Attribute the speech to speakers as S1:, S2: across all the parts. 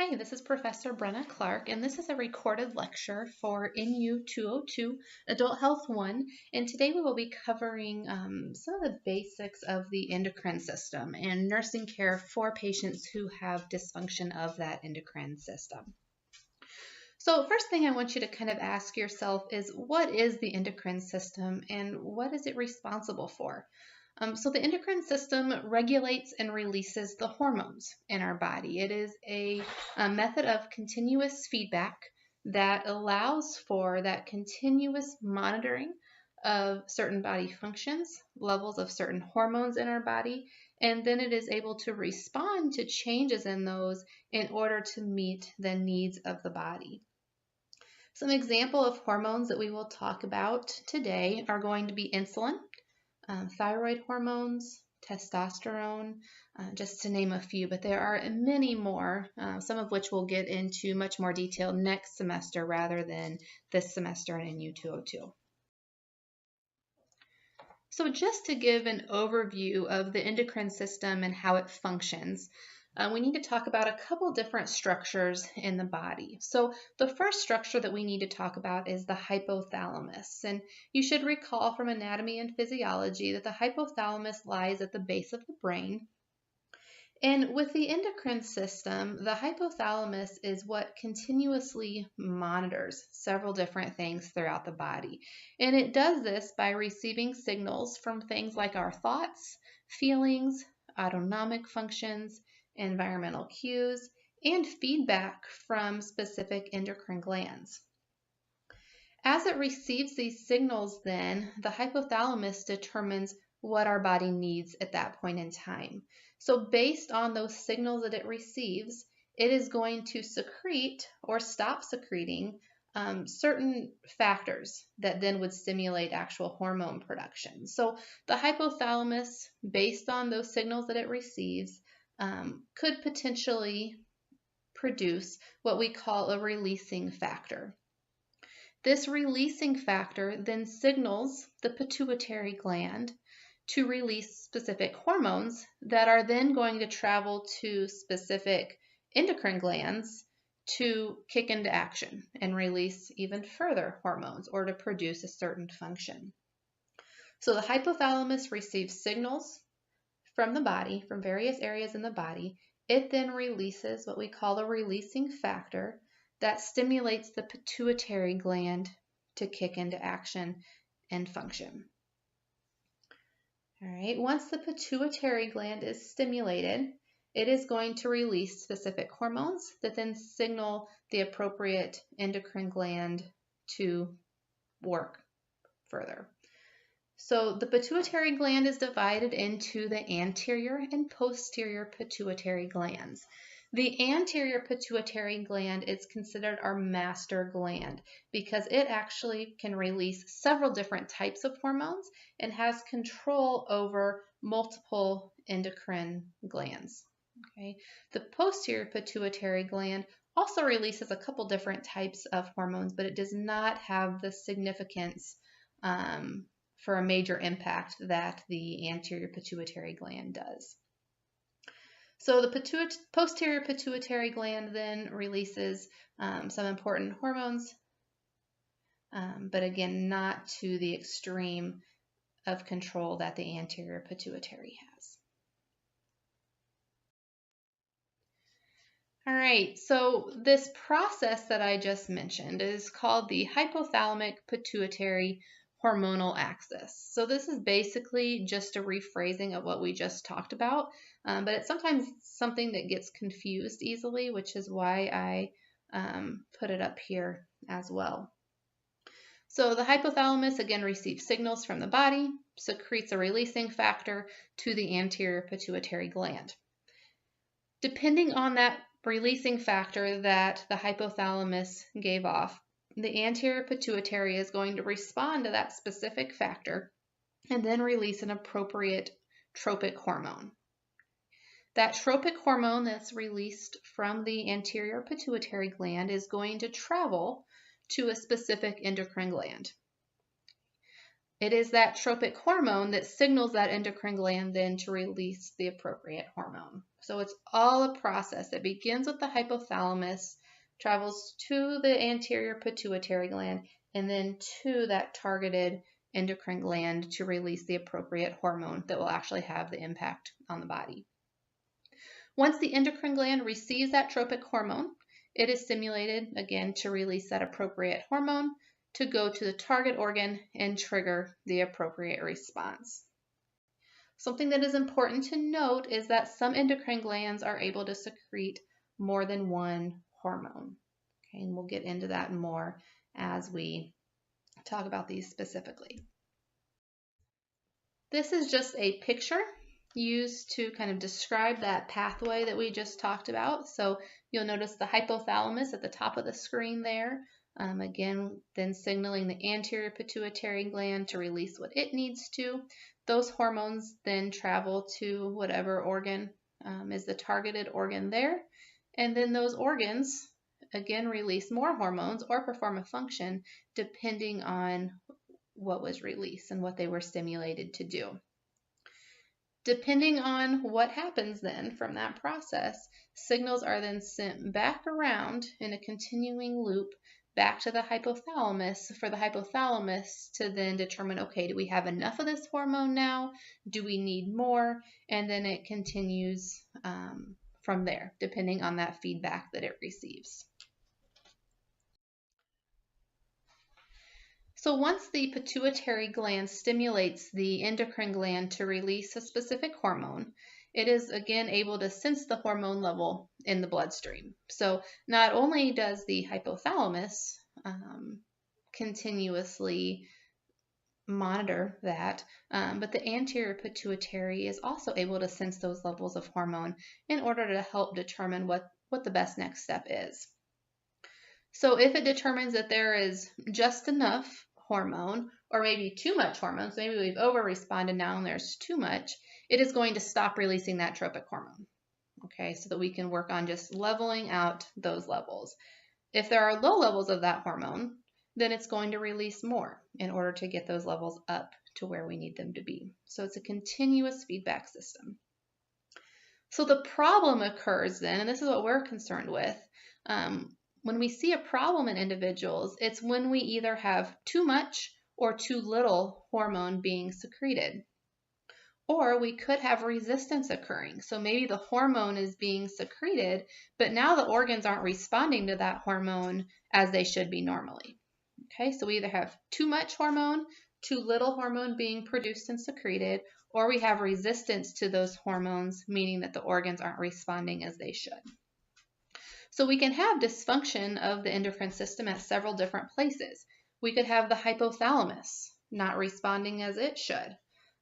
S1: Hi, this is Professor Brenna Clark, and this is a recorded lecture for NU 202, Adult Health 1, and today we will be covering some of the basics of the endocrine system and nursing care for patients who have dysfunction of that endocrine system. So first thing I want you to kind of ask yourself is, what is the endocrine system and what is it responsible for? So the endocrine system regulates and releases the hormones in our body. It is a method of continuous feedback that allows for that continuous monitoring of certain body functions, levels of certain hormones in our body, and then it is able to respond to changes in those in order to meet the needs of the body. Some example of hormones that we will talk about today are going to be insulin, thyroid hormones, testosterone, just to name a few, but there are many more, some of which we'll get into much more detail next semester rather than this semester in NU 202. So just to give an overview of the endocrine system and how it functions, we need to talk about a couple different structures in the body. So the first structure that we need to talk about is the hypothalamus. And you should recall from anatomy and physiology that the hypothalamus lies at the base of the brain. And with the endocrine system, the hypothalamus is what continuously monitors several different things throughout the body. And it does this by receiving signals from things like our thoughts, feelings, autonomic functions, environmental cues, and feedback from specific endocrine glands. As it receives these signals then, the hypothalamus determines what our body needs at that point in time. So based on those signals that it receives, it is going to secrete or stop secreting certain factors that then would stimulate actual hormone production. So the hypothalamus, based on those signals that it receives, could potentially produce what we call a releasing factor. This releasing factor then signals the pituitary gland to release specific hormones that are then going to travel to specific endocrine glands to kick into action and release even further hormones or to produce a certain function. So the hypothalamus receives signals from the body, from various areas in the body. It then releases what we call a releasing factor that stimulates the pituitary gland to kick into action and function. All right, once the pituitary gland is stimulated, it is going to release specific hormones that then signal the appropriate endocrine gland to work further. So the pituitary gland is divided into the anterior and posterior pituitary glands. The anterior pituitary gland is considered our master gland because it actually can release several different types of hormones and has control over multiple endocrine glands. Okay. The posterior pituitary gland also releases a couple different types of hormones, but it does not have the significance for a major impact that the anterior pituitary gland does. So the posterior pituitary gland then releases some important hormones, but again, not to the extreme of control that the anterior pituitary has. All right, so this process that I just mentioned is called the hypothalamic pituitary hormonal axis. So this is basically just a rephrasing of what we just talked about, but it's sometimes something that gets confused easily, which is why I put it up here as well. So the hypothalamus again receives signals from the body, secretes a releasing factor to the anterior pituitary gland. Depending on that releasing factor that the hypothalamus gave off, the anterior pituitary is going to respond to that specific factor and then release an appropriate tropic hormone. That tropic hormone that's released from the anterior pituitary gland is going to travel to a specific endocrine gland. It is that tropic hormone that signals that endocrine gland then to release the appropriate hormone. So it's all a process. It begins with the hypothalamus, travels to the anterior pituitary gland, and then to that targeted endocrine gland to release the appropriate hormone that will actually have the impact on the body. Once the endocrine gland receives that tropic hormone, it is stimulated again to release that appropriate hormone to go to the target organ and trigger the appropriate response. Something that is important to note is that some endocrine glands are able to secrete more than one hormone. Okay, and we'll get into that more as we talk about these specifically. This is just a picture used to kind of describe that pathway that we just talked about. So you'll notice the hypothalamus at the top of the screen there. Again, then signaling the anterior pituitary gland to release what it needs to. Those hormones then travel to whatever organ is the targeted organ there. And then those organs, again, release more hormones or perform a function depending on what was released and what they were stimulated to do. Depending on what happens then from that process, signals are then sent back around in a continuing loop back to the hypothalamus for the hypothalamus to then determine, okay, do we have enough of this hormone now? Do we need more? And then it continues from there, depending on that feedback that it receives. So once the pituitary gland stimulates the endocrine gland to release a specific hormone, it is again able to sense the hormone level in the bloodstream. So not only does the hypothalamus continuously monitor that, but the anterior pituitary is also able to sense those levels of hormone in order to help determine what the best next step is. So if it determines that there is just enough hormone or maybe too much hormone, so maybe we've over-responded now and there's too much, it is going to stop releasing that tropic hormone, okay, so that we can work on just leveling out those levels. If there are low levels of that hormone, then it's going to release more in order to get those levels up to where we need them to be. So it's a continuous feedback system. So the problem occurs then, and this is what we're concerned with, when we see a problem in individuals, it's when we either have too much or too little hormone being secreted. Or we could have resistance occurring. So maybe the hormone is being secreted, but now the organs aren't responding to that hormone as they should be normally. Okay, so we either have too much hormone, too little hormone being produced and secreted, or we have resistance to those hormones, meaning that the organs aren't responding as they should. So we can have dysfunction of the endocrine system at several different places. We could have the hypothalamus not responding as it should,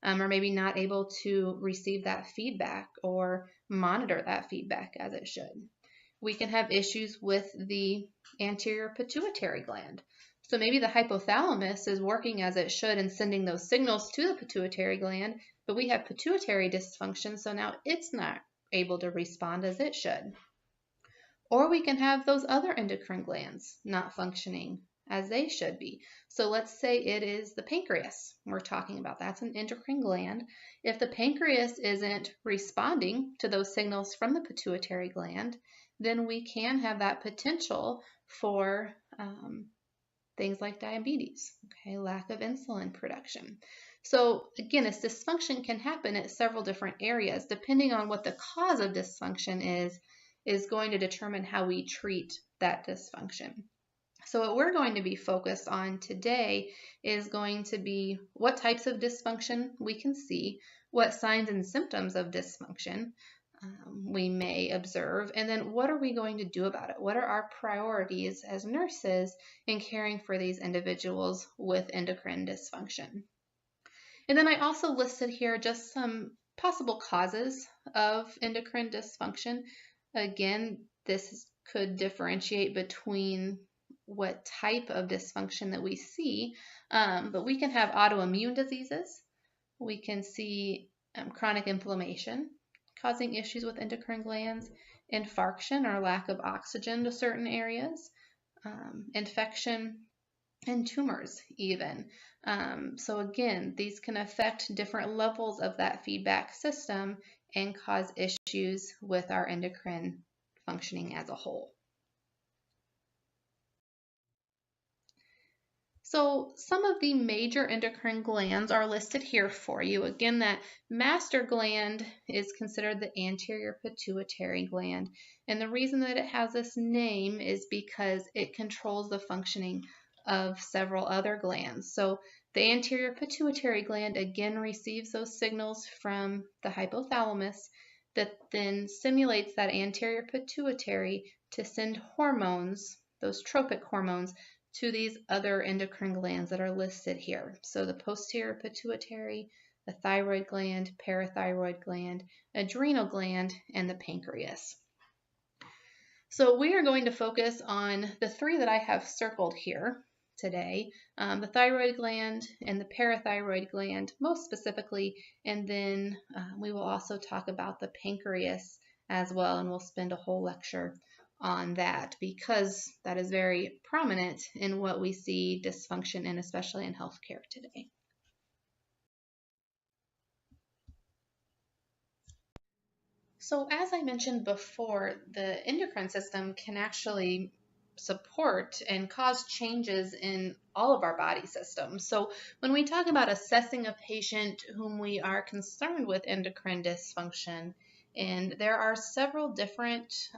S1: or maybe not able to receive that feedback or monitor that feedback as it should. We can have issues with the anterior pituitary gland. So maybe the hypothalamus is working as it should and sending those signals to the pituitary gland, but we have pituitary dysfunction, so now it's not able to respond as it should. Or we can have those other endocrine glands not functioning as they should be. So let's say it is the pancreas we're talking about. That's an endocrine gland. If the pancreas isn't responding to those signals from the pituitary gland, then we can have that potential for things like diabetes, okay, lack of insulin production. So again, this dysfunction can happen at several different areas. Depending on what the cause of dysfunction is going to determine how we treat that dysfunction. So what we're going to be focused on today is going to be what types of dysfunction we can see, what signs and symptoms of dysfunction we may observe, and then what are we going to do about it? What are our priorities as nurses in caring for these individuals with endocrine dysfunction? And then I also listed here just some possible causes of endocrine dysfunction. Again, this could differentiate between what type of dysfunction that we see, but we can have autoimmune diseases. We can see chronic inflammation causing issues with endocrine glands, infarction or lack of oxygen to certain areas, infection, and tumors even. So again, these can affect different levels of that feedback system and cause issues with our endocrine functioning as a whole. So some of the major endocrine glands are listed here for you. Again, that master gland is considered the anterior pituitary gland. And the reason that it has this name is because it controls the functioning of several other glands. So the anterior pituitary gland again receives those signals from the hypothalamus that then stimulates that anterior pituitary to send hormones, those tropic hormones, to these other endocrine glands that are listed here. So the posterior pituitary, the thyroid gland, parathyroid gland, adrenal gland, and the pancreas. So we are going to focus on the three that I have circled here today, the thyroid gland and the parathyroid gland most specifically, and then we will also talk about the pancreas as well, and we'll spend a whole lecture on that because that is very prominent in what we see dysfunction in, especially in healthcare today. So as I mentioned before, the endocrine system can actually support and cause changes in all of our body systems. So when we talk about assessing a patient whom we are concerned with endocrine dysfunction, and there are several different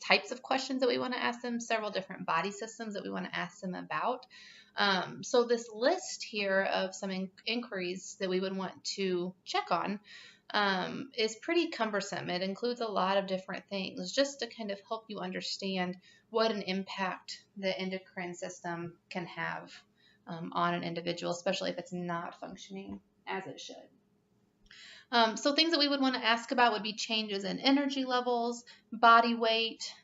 S1: types of questions that we want to ask them, several different body systems that we want to ask them about. So this list here of some inquiries that we would want to check on is pretty cumbersome. It includes a lot of different things just to kind of help you understand what an impact the endocrine system can have on an individual, especially if it's not functioning as it should. So things that we would want to ask about would be changes in energy levels, body weight,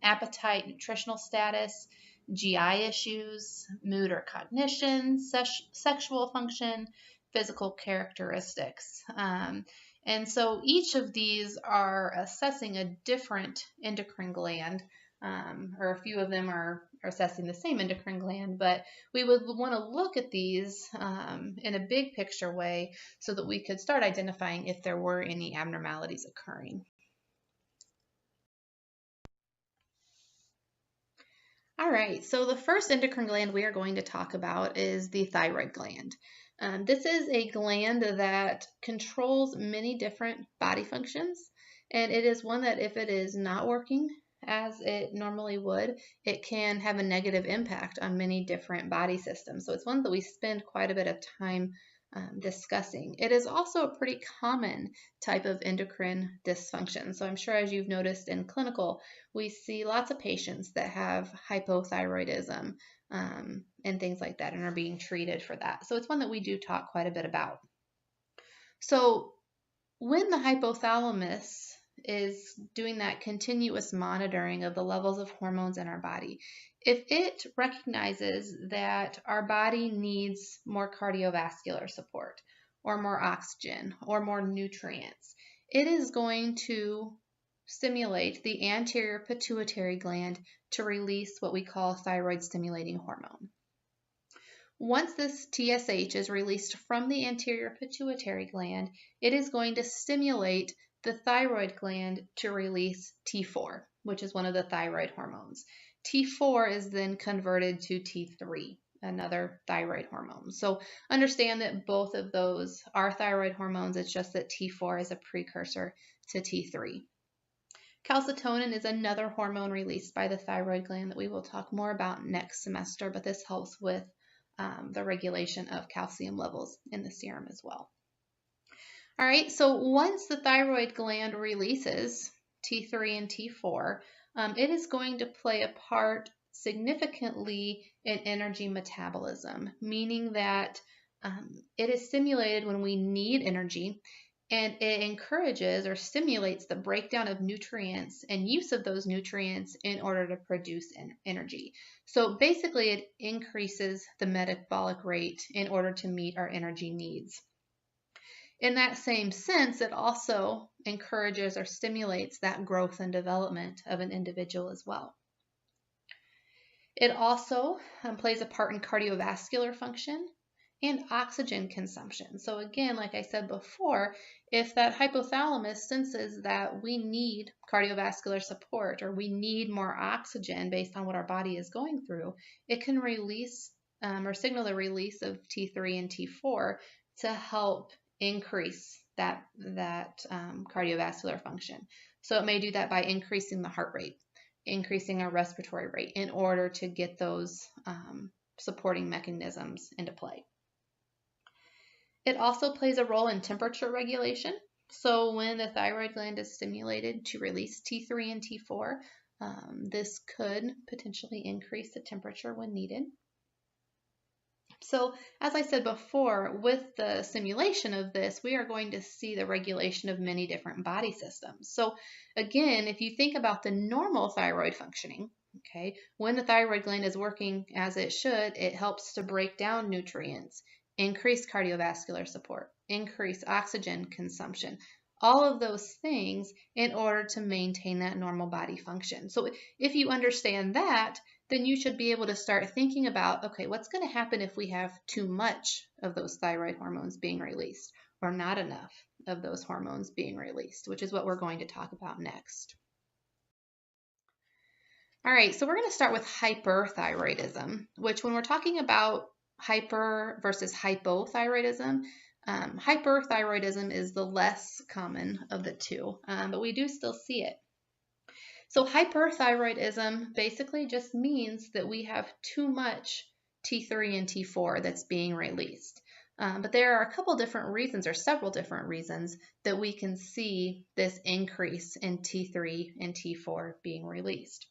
S1: appetite, nutritional status, GI issues, mood or cognition, sexual function, physical characteristics. And so each of these are assessing a different endocrine gland, or a few of them are assessing the same endocrine gland, but we would want to look at these in a big picture way so that we could start identifying if there were any abnormalities occurring. All right, so the first endocrine gland we are going to talk about is the thyroid gland. This is a gland that controls many different body functions, and it is one that if it is not working as it normally would, it can have a negative impact on many different body systems. So it's one that we spend quite a bit of time discussing. It is also a pretty common type of endocrine dysfunction. So I'm sure as you've noticed in clinical, we see lots of patients that have hypothyroidism and things like that and are being treated for that. So it's one that we do talk quite a bit about. So when the hypothalamus is doing that continuous monitoring of the levels of hormones in our body, if it recognizes that our body needs more cardiovascular support or more oxygen or more nutrients, it is going to stimulate the anterior pituitary gland to release what we call thyroid stimulating hormone. Once this TSH is released from the anterior pituitary gland, it is going to stimulate the thyroid gland to release T4, which is one of the thyroid hormones. T4 is then converted to T3, another thyroid hormone. So understand that both of those are thyroid hormones. It's just that T4 is a precursor to T3. Calcitonin is another hormone released by the thyroid gland that we will talk more about next semester, but this helps with the regulation of calcium levels in the serum as well. All right, so once the thyroid gland releases T3 and T4, it is going to play a part significantly in energy metabolism, meaning that it is stimulated when we need energy, and it encourages or stimulates the breakdown of nutrients and use of those nutrients in order to produce energy. So basically, it increases the metabolic rate in order to meet our energy needs. In that same sense, it also encourages or stimulates that growth and development of an individual as well. It also plays a part in cardiovascular function and oxygen consumption. So again, like I said before, if that hypothalamus senses that we need cardiovascular support or we need more oxygen based on what our body is going through, it can release or signal the release of T3 and T4 to help increase that cardiovascular function. So it may do that by increasing the heart rate, increasing our respiratory rate in order to get those supporting mechanisms into play. It also plays a role in temperature regulation. So when the thyroid gland is stimulated to release T3 and T4, this could potentially increase the temperature when needed. So as I said before, with the stimulation of this, we are going to see the regulation of many different body systems. So again, if you think about the normal thyroid functioning, okay, when the thyroid gland is working as it should, it helps to break down nutrients, increase cardiovascular support, increase oxygen consumption, all of those things in order to maintain that normal body function. So if you understand that, then you should be able to start thinking about, okay, what's going to happen if we have too much of those thyroid hormones being released or not enough of those hormones being released, which is what we're going to talk about next. All right, so we're going to start with hyperthyroidism, which when we're talking about hyper versus hypothyroidism, hyperthyroidism is the less common of the two, but we do still see it. So hyperthyroidism basically just means that we have too much T3 and T4 that's being released. But there are a couple different reasons, or several different reasons, that we can see this increase in T3 and T4 being released.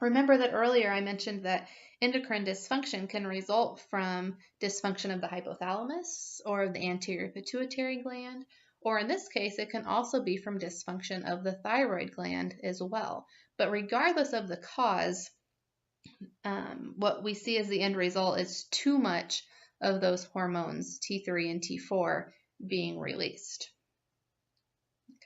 S1: Remember that earlier I mentioned that endocrine dysfunction can result from dysfunction of the hypothalamus or of the anterior pituitary gland, or in this case, it can also be from dysfunction of the thyroid gland as well. But regardless of the cause, what we see as the end result is too much of those hormones, T3 and T4, being released.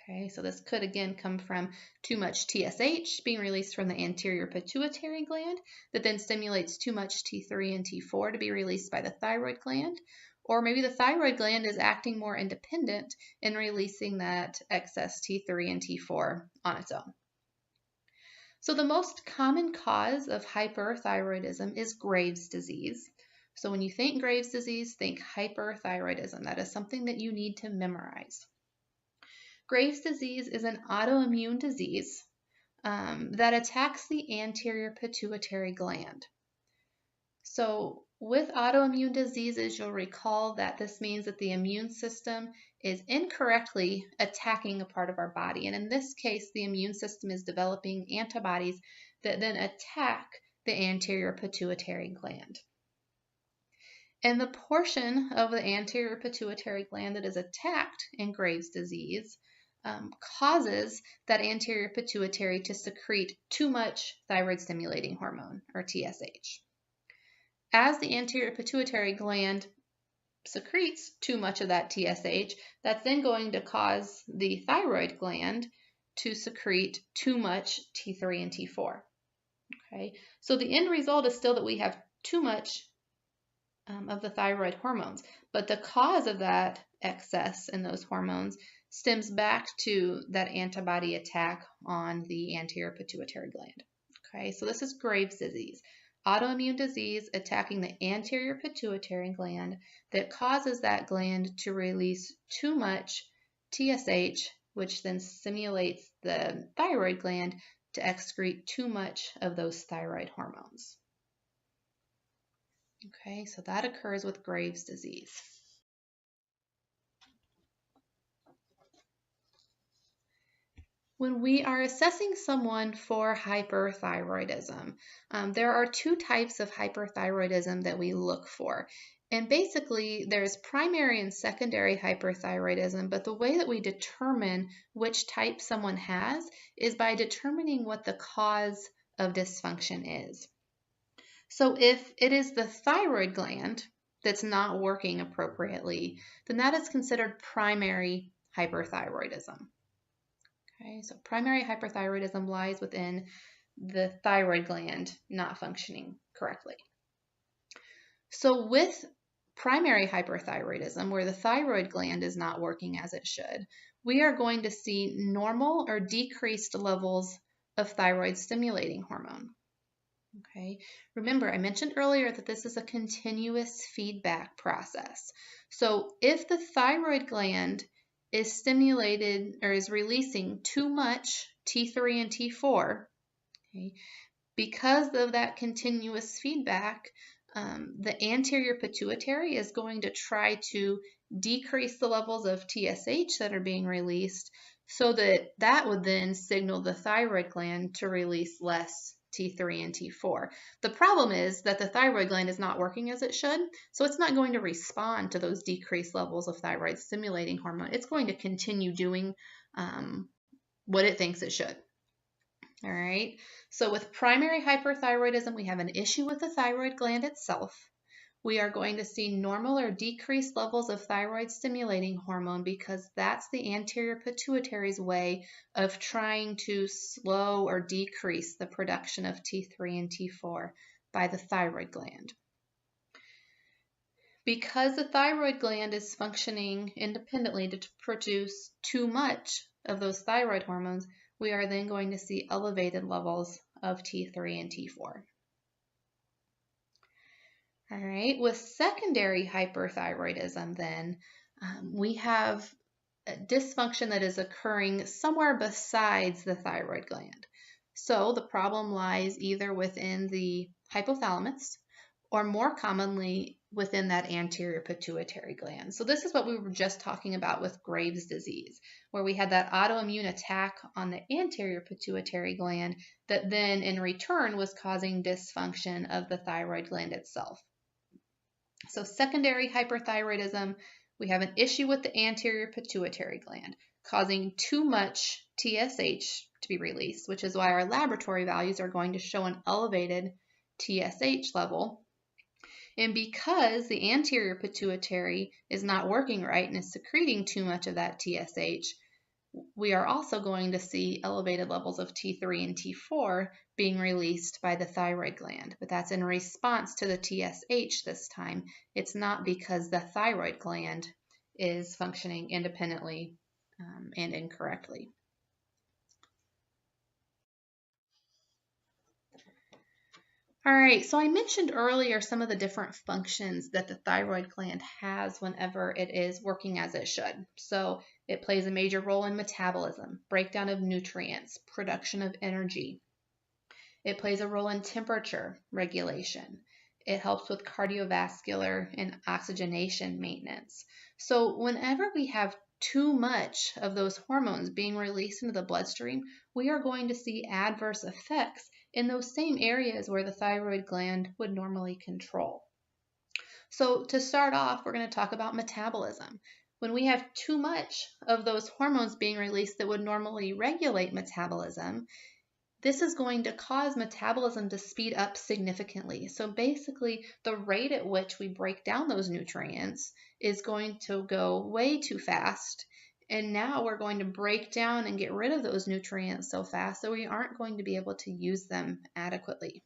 S1: Okay, so this could again come from too much TSH being released from the anterior pituitary gland that then stimulates too much T3 and T4 to be released by the thyroid gland. Or maybe the thyroid gland is acting more independent in releasing that excess T3 and T4 on its own. So the most common cause of hyperthyroidism is Graves' disease. So when you think Graves' disease, think hyperthyroidism. That is something that you need to memorize. Graves' disease is an autoimmune disease that attacks the anterior pituitary gland. So with autoimmune diseases, you'll recall that this means that the immune system is incorrectly attacking a part of our body. And in this case, the immune system is developing antibodies that then attack the anterior pituitary gland. And the portion of the anterior pituitary gland that is attacked in Graves' disease causes that anterior pituitary to secrete too much thyroid stimulating hormone, or TSH. As the anterior pituitary gland secretes too much of that TSH, that's then going to cause the thyroid gland to secrete too much T3 and T4. Okay, so the end result is still that we have too much of the thyroid hormones, but the cause of that excess in those hormones stems back to that antibody attack on the anterior pituitary gland. Okay, so this is Graves' disease, autoimmune disease attacking the anterior pituitary gland that causes that gland to release too much TSH, which then stimulates the thyroid gland to excrete too much of those thyroid hormones. Okay, so that occurs with Graves' disease. When we are assessing someone for hyperthyroidism, there are two types of hyperthyroidism that we look for. And basically, there's primary and secondary hyperthyroidism, but the way that we determine which type someone has is by determining what the cause of dysfunction is. So if it is the thyroid gland that's not working appropriately, then that is considered primary hyperthyroidism. Okay, so primary hyperthyroidism lies within the thyroid gland not functioning correctly. So with primary hyperthyroidism, where the thyroid gland is not working as it should, we are going to see normal or decreased levels of thyroid stimulating hormone. Okay, remember I mentioned earlier that this is a continuous feedback process. So if the thyroid gland is stimulated or is releasing too much T3 and T4, okay, because of that continuous feedback, the anterior pituitary is going to try to decrease the levels of TSH that are being released so that would then signal the thyroid gland to release less T3 and T4. The problem is that the thyroid gland is not working as it should, so it's not going to respond to those decreased levels of thyroid stimulating hormone. It's going to continue doing what it thinks it should. All right, so with primary hyperthyroidism, we have an issue with the thyroid gland itself. We are going to see normal or decreased levels of thyroid stimulating hormone because that's the anterior pituitary's way of trying to slow or decrease the production of T3 and T4 by the thyroid gland. Because the thyroid gland is functioning independently to produce too much of those thyroid hormones, we are then going to see elevated levels of T3 and T4. All right, with secondary hyperthyroidism then, we have a dysfunction that is occurring somewhere besides the thyroid gland. So the problem lies either within the hypothalamus or more commonly within that anterior pituitary gland. So this is what we were just talking about with Graves' disease, where we had that autoimmune attack on the anterior pituitary gland that then in return was causing dysfunction of the thyroid gland itself. So secondary hyperthyroidism, we have an issue with the anterior pituitary gland causing too much TSH to be released, which is why our laboratory values are going to show an elevated TSH level. And because the anterior pituitary is not working right and is secreting too much of that TSH, we are also going to see elevated levels of T3 and T4 being released by the thyroid gland, but that's in response to the TSH this time. It's not because the thyroid gland is functioning independently and incorrectly. All right, so I mentioned earlier some of the different functions that the thyroid gland has whenever it is working as it should. So it plays a major role in metabolism, breakdown of nutrients, production of energy. It plays a role in temperature regulation. It helps with cardiovascular and oxygenation maintenance. So whenever we have too much of those hormones being released into the bloodstream, we are going to see adverse effects in those same areas where the thyroid gland would normally control. So to start off, we're going to talk about metabolism. When we have too much of those hormones being released that would normally regulate metabolism, this is going to cause metabolism to speed up significantly. So basically, the rate at which we break down those nutrients is going to go way too fast. And now we're going to break down and get rid of those nutrients so fast that we aren't going to be able to use them adequately.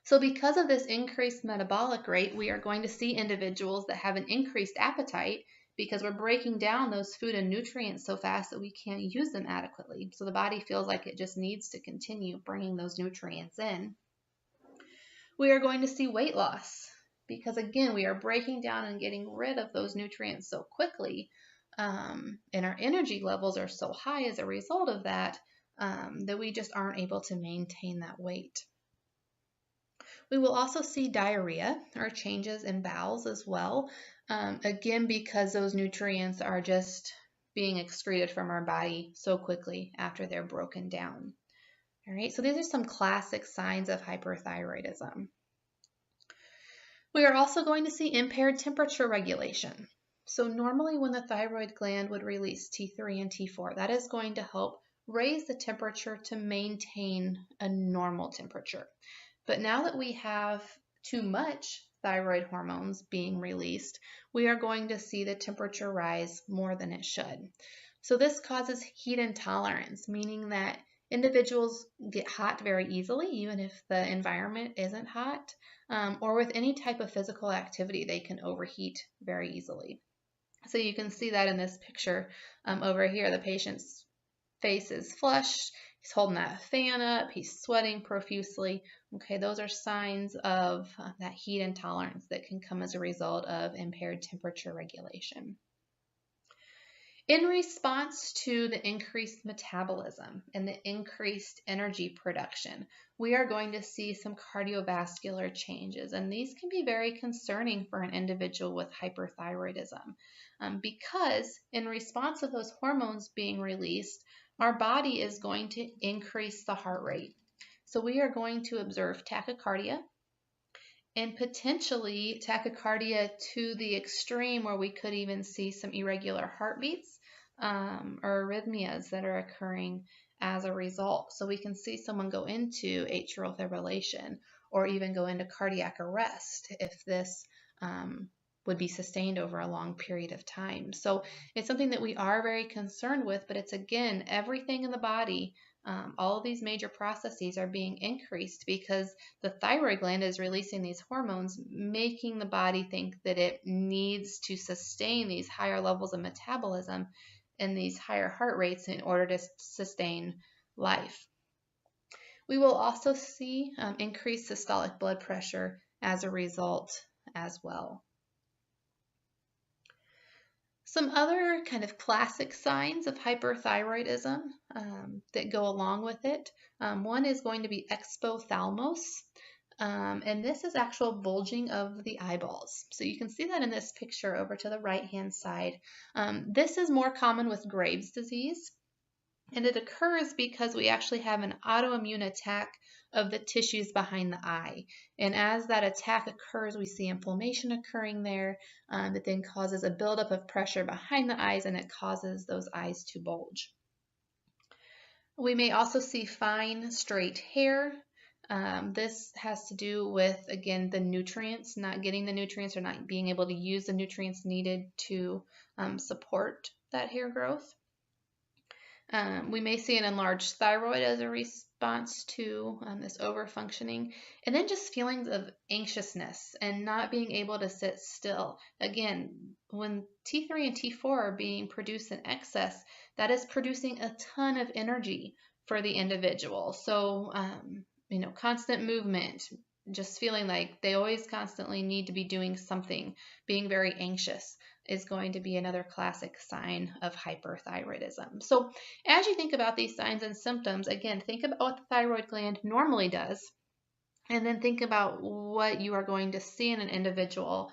S1: So because of this increased metabolic rate, we are going to see individuals that have an increased appetite because we're breaking down those food and nutrients so fast that we can't use them adequately. So the body feels like it just needs to continue bringing those nutrients in. We are going to see weight loss because, again, we are breaking down and getting rid of those nutrients so quickly, and our energy levels are so high as a result of that, that we just aren't able to maintain that weight. We will also see diarrhea or changes in bowels as well, again, because those nutrients are just being excreted from our body so quickly after they're broken down. All right, so these are some classic signs of hyperthyroidism. We are also going to see impaired temperature regulation. So normally when the thyroid gland would release T3 and T4, that is going to help raise the temperature to maintain a normal temperature. But now that we have too much thyroid hormones being released, we are going to see the temperature rise more than it should. So this causes heat intolerance, meaning that Individuals get hot very easily, even if the environment isn't hot, or with any type of physical activity, they can overheat very easily. So you can see that in this picture over here. The patient's face is flushed. He's holding that fan up. He's sweating profusely. Okay, those are signs of that heat intolerance that can come as a result of impaired temperature regulation. In response to the increased metabolism and the increased energy production, we are going to see some cardiovascular changes, and these can be very concerning for an individual with hyperthyroidism because in response to those hormones being released, our body is going to increase the heart rate. So we are going to observe tachycardia, and potentially tachycardia to the extreme where we could even see some irregular heartbeats or arrhythmias that are occurring as a result. So we can see someone go into atrial fibrillation or even go into cardiac arrest if this would be sustained over a long period of time. So it's something that we are very concerned with, but it's again, everything in the body, all of these major processes are being increased because the thyroid gland is releasing these hormones, making the body think that it needs to sustain these higher levels of metabolism and these higher heart rates in order to sustain life. We will also see increased systolic blood pressure as a result as well. Some other kind of classic signs of hyperthyroidism that go along with it. One is going to be exophthalmos, and this is actual bulging of the eyeballs. So you can see that in this picture over to the right-hand side. This is more common with Graves' disease, and it occurs because we actually have an autoimmune attack of the tissues behind the eye. And as that attack occurs, we see inflammation occurring there that then causes a buildup of pressure behind the eyes, and it causes those eyes to bulge. We may also see fine, straight hair. This has to do with, again, the nutrients, not getting the nutrients or not being able to use the nutrients needed to support that hair growth. We may see an enlarged thyroid as a response to this overfunctioning, and then just feelings of anxiousness and not being able to sit still. Again, when T3 and T4 are being produced in excess, that is producing a ton of energy for the individual. So, constant movement, just feeling like they always constantly need to be doing something, being very anxious is going to be another classic sign of hyperthyroidism. So as you think about these signs and symptoms, again, think about what the thyroid gland normally does, and then think about what you are going to see in an individual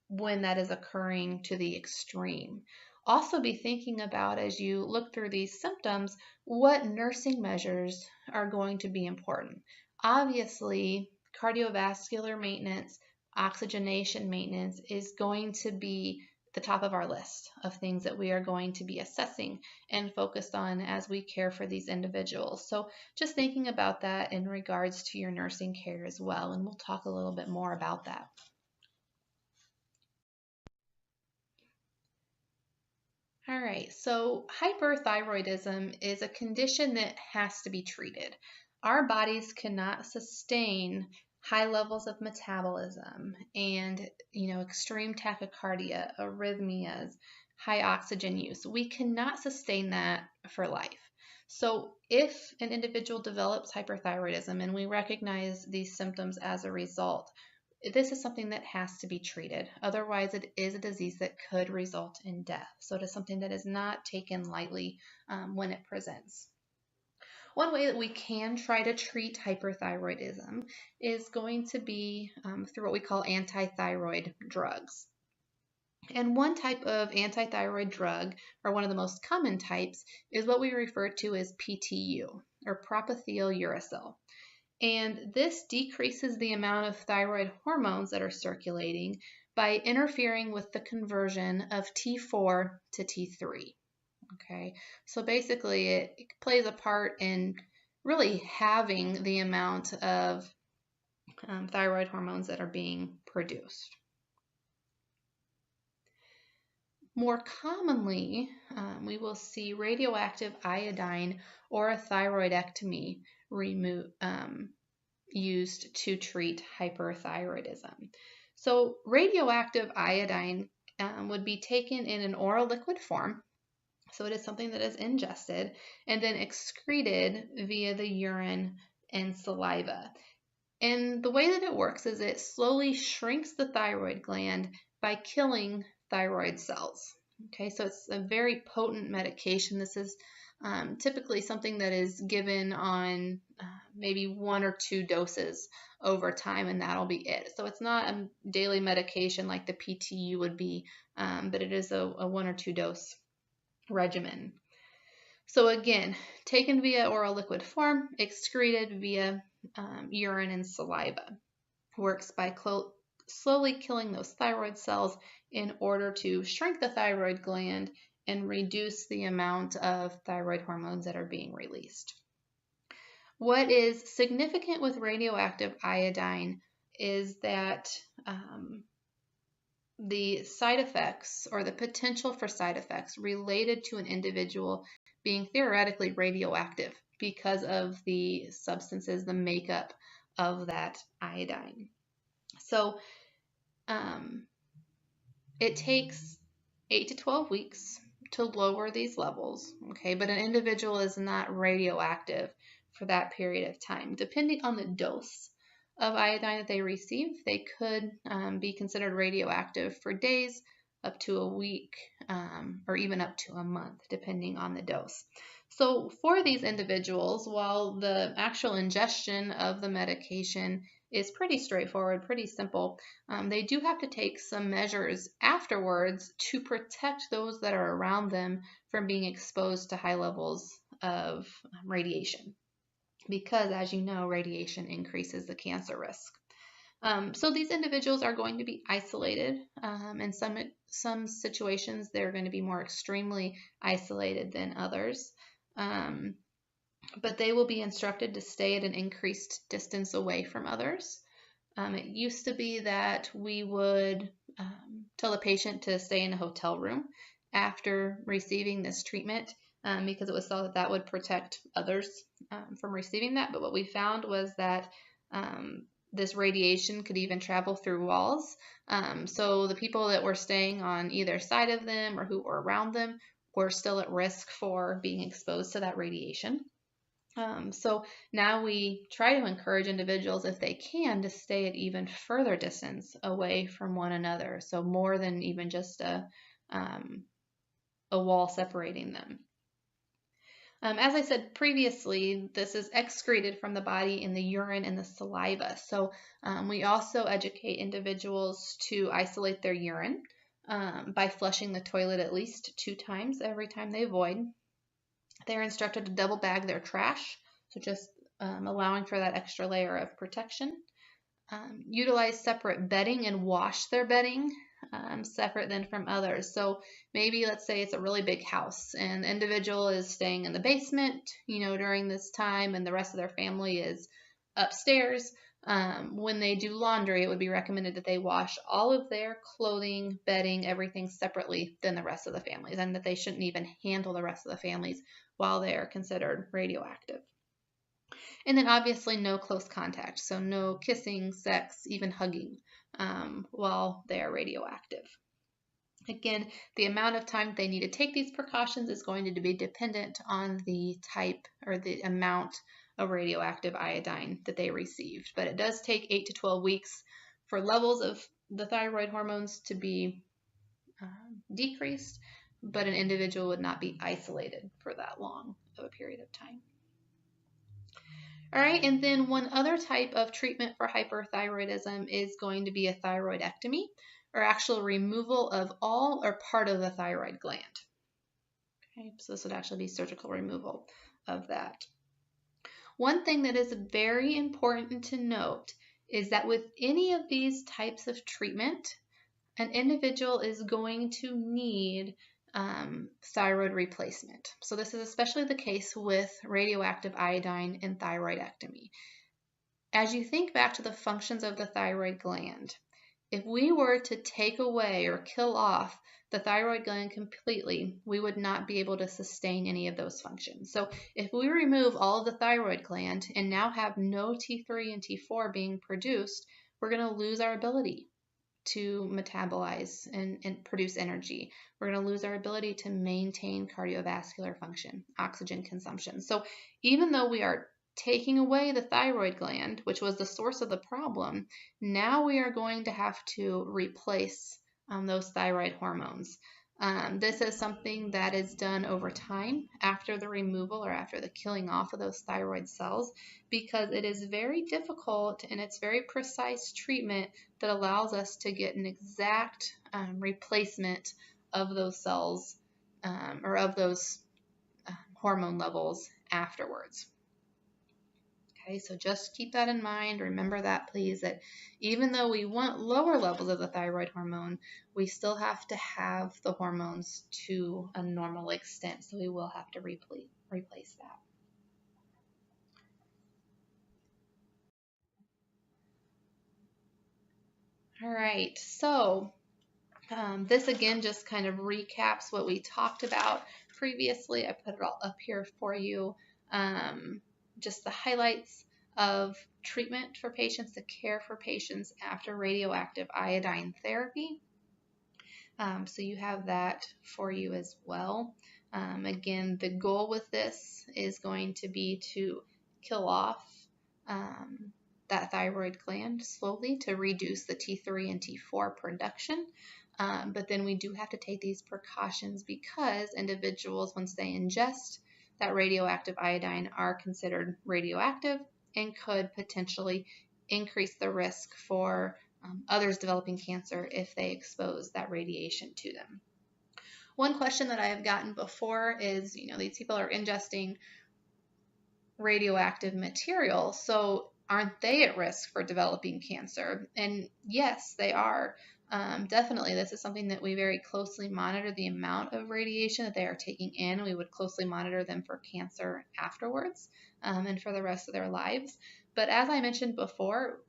S1: when that is occurring to the extreme. Also be thinking about, as you look through these symptoms, what nursing measures are going to be important. Obviously, cardiovascular maintenance, oxygenation maintenance is going to be the top of our list of things that we are going to be assessing and focused on as we care for these individuals. So just thinking about that in regards to your nursing care as well, and we'll talk a little bit more about that. All right, so hyperthyroidism is a condition that has to be treated. Our bodies cannot sustain high levels of metabolism and, extreme tachycardia, arrhythmias, high oxygen use. We cannot sustain that for life. So if an individual develops hyperthyroidism and we recognize these symptoms as a result, this is something that has to be treated. Otherwise, it is a disease that could result in death. So it is something that is not taken lightly when it presents. One way that we can try to treat hyperthyroidism is going to be through what we call antithyroid drugs. And one type of antithyroid drug, or one of the most common types, is what we refer to as PTU, or propyl uracil. And this decreases the amount of thyroid hormones that are circulating by interfering with the conversion of T4 to T3. Okay, so basically it plays a part in really halving the amount of thyroid hormones that are being produced. More commonly, we will see radioactive iodine or a thyroidectomy used to treat hyperthyroidism. So radioactive iodine would be taken in an oral liquid form. So it is something that is ingested and then excreted via the urine and saliva. And the way that it works is it slowly shrinks the thyroid gland by killing thyroid cells. Okay, so it's a very potent medication. This is typically something that is given on maybe 1 or 2 doses over time, and that'll be it. So it's not a daily medication like the PTU would be, but it is a 1 or 2 dose regimen. So again, taken via oral liquid form, excreted via urine and saliva. Works by slowly killing those thyroid cells in order to shrink the thyroid gland and reduce the amount of thyroid hormones that are being released. What is significant with radioactive iodine is that the side effects or the potential for side effects related to an individual being theoretically radioactive because of the substances, the makeup of that iodine. So it takes 8 to 12 weeks to lower these levels, okay? But an individual is not radioactive for that period of time. Depending on the dose of iodine that they receive, they could be considered radioactive for days, up to a week, or even up to a month, depending on the dose. So for these individuals, while the actual ingestion of the medication is pretty straightforward, pretty simple, they do have to take some measures afterwards to protect those that are around them from being exposed to high levels of radiation. Because, as you know, radiation increases the cancer risk. So these individuals are going to be isolated. In some situations, they're going to be more extremely isolated than others. But they will be instructed to stay at an increased distance away from others. It used to be that we would tell the patient to stay in a hotel room after receiving this treatment because it was thought that that would protect others from receiving that. But what we found was that this radiation could even travel through walls. So the people that were staying on either side of them or who were around them were still at risk for being exposed to that radiation. So now we try to encourage individuals, if they can, to stay at even further distance away from one another. So more than even just a wall separating them. As I said previously, this is excreted from the body in the urine and the saliva. So we also educate individuals to isolate their urine by flushing the toilet at least 2 times every time they void. They're instructed to double bag their trash, so just allowing for that extra layer of protection. Utilize separate bedding and wash their bedding separate than from others. So maybe let's say it's a really big house and the individual is staying in the basement, during this time, and the rest of their family is upstairs. When they do laundry, it would be recommended that they wash all of their clothing, bedding, everything separately than the rest of the families, and that they shouldn't even handle the rest of the families while they are considered radioactive. And then obviously no close contact, so no kissing, sex, even hugging while they are radioactive. Again, the amount of time they need to take these precautions is going to be dependent on the type or the amount of radioactive iodine that they received. But it does take 8 to 12 weeks for levels of the thyroid hormones to be decreased, but an individual would not be isolated for that long of a period of time. All right, and then one other type of treatment for hyperthyroidism is going to be a thyroidectomy, or actual removal of all or part of the thyroid gland. Okay, so this would actually be surgical removal of that. One thing that is very important to note is that with any of these types of treatment, an individual is going to need thyroid replacement. So this is especially the case with radioactive iodine and thyroidectomy. As you think back to the functions of the thyroid gland, If we were to take away or kill off the thyroid gland completely, we would not be able to sustain any of those functions. So if we remove all of the thyroid gland and now have no T3 and T4 being produced, we're going to lose our ability to metabolize and produce energy. We're going to lose our ability to maintain cardiovascular function, oxygen consumption. So even though we are taking away the thyroid gland, which was the source of the problem, now we are going to have to replace those thyroid hormones. This is something that is done over time after the removal or after the killing off of those thyroid cells, because it is very difficult and it's very precise treatment that allows us to get an exact replacement of those cells or of those hormone levels afterwards. Okay, so just keep that in mind. Remember that, please, that even though we want lower levels of the thyroid hormone, we still have to have the hormones to a normal extent, so we will have to replace that. All right, so this again just kind of recaps what we talked about previously. I put it all up here for you. Just the highlights of treatment for patients, the care for patients after radioactive iodine therapy. So you have that for you as well. Again, the goal with this is going to be to kill off that thyroid gland slowly to reduce the T3 and T4 production. But then we do have to take these precautions because individuals, once they ingest that radioactive iodine, are considered radioactive and could potentially increase the risk for others developing cancer if they expose that radiation to them. One question that I have gotten before is, these people are ingesting radioactive material, so aren't they at risk for developing cancer? And yes, they are. Definitely, this is something that we very closely monitor the amount of radiation that they are taking in. We would closely monitor them for cancer afterwards and for the rest of their lives. But as I mentioned before,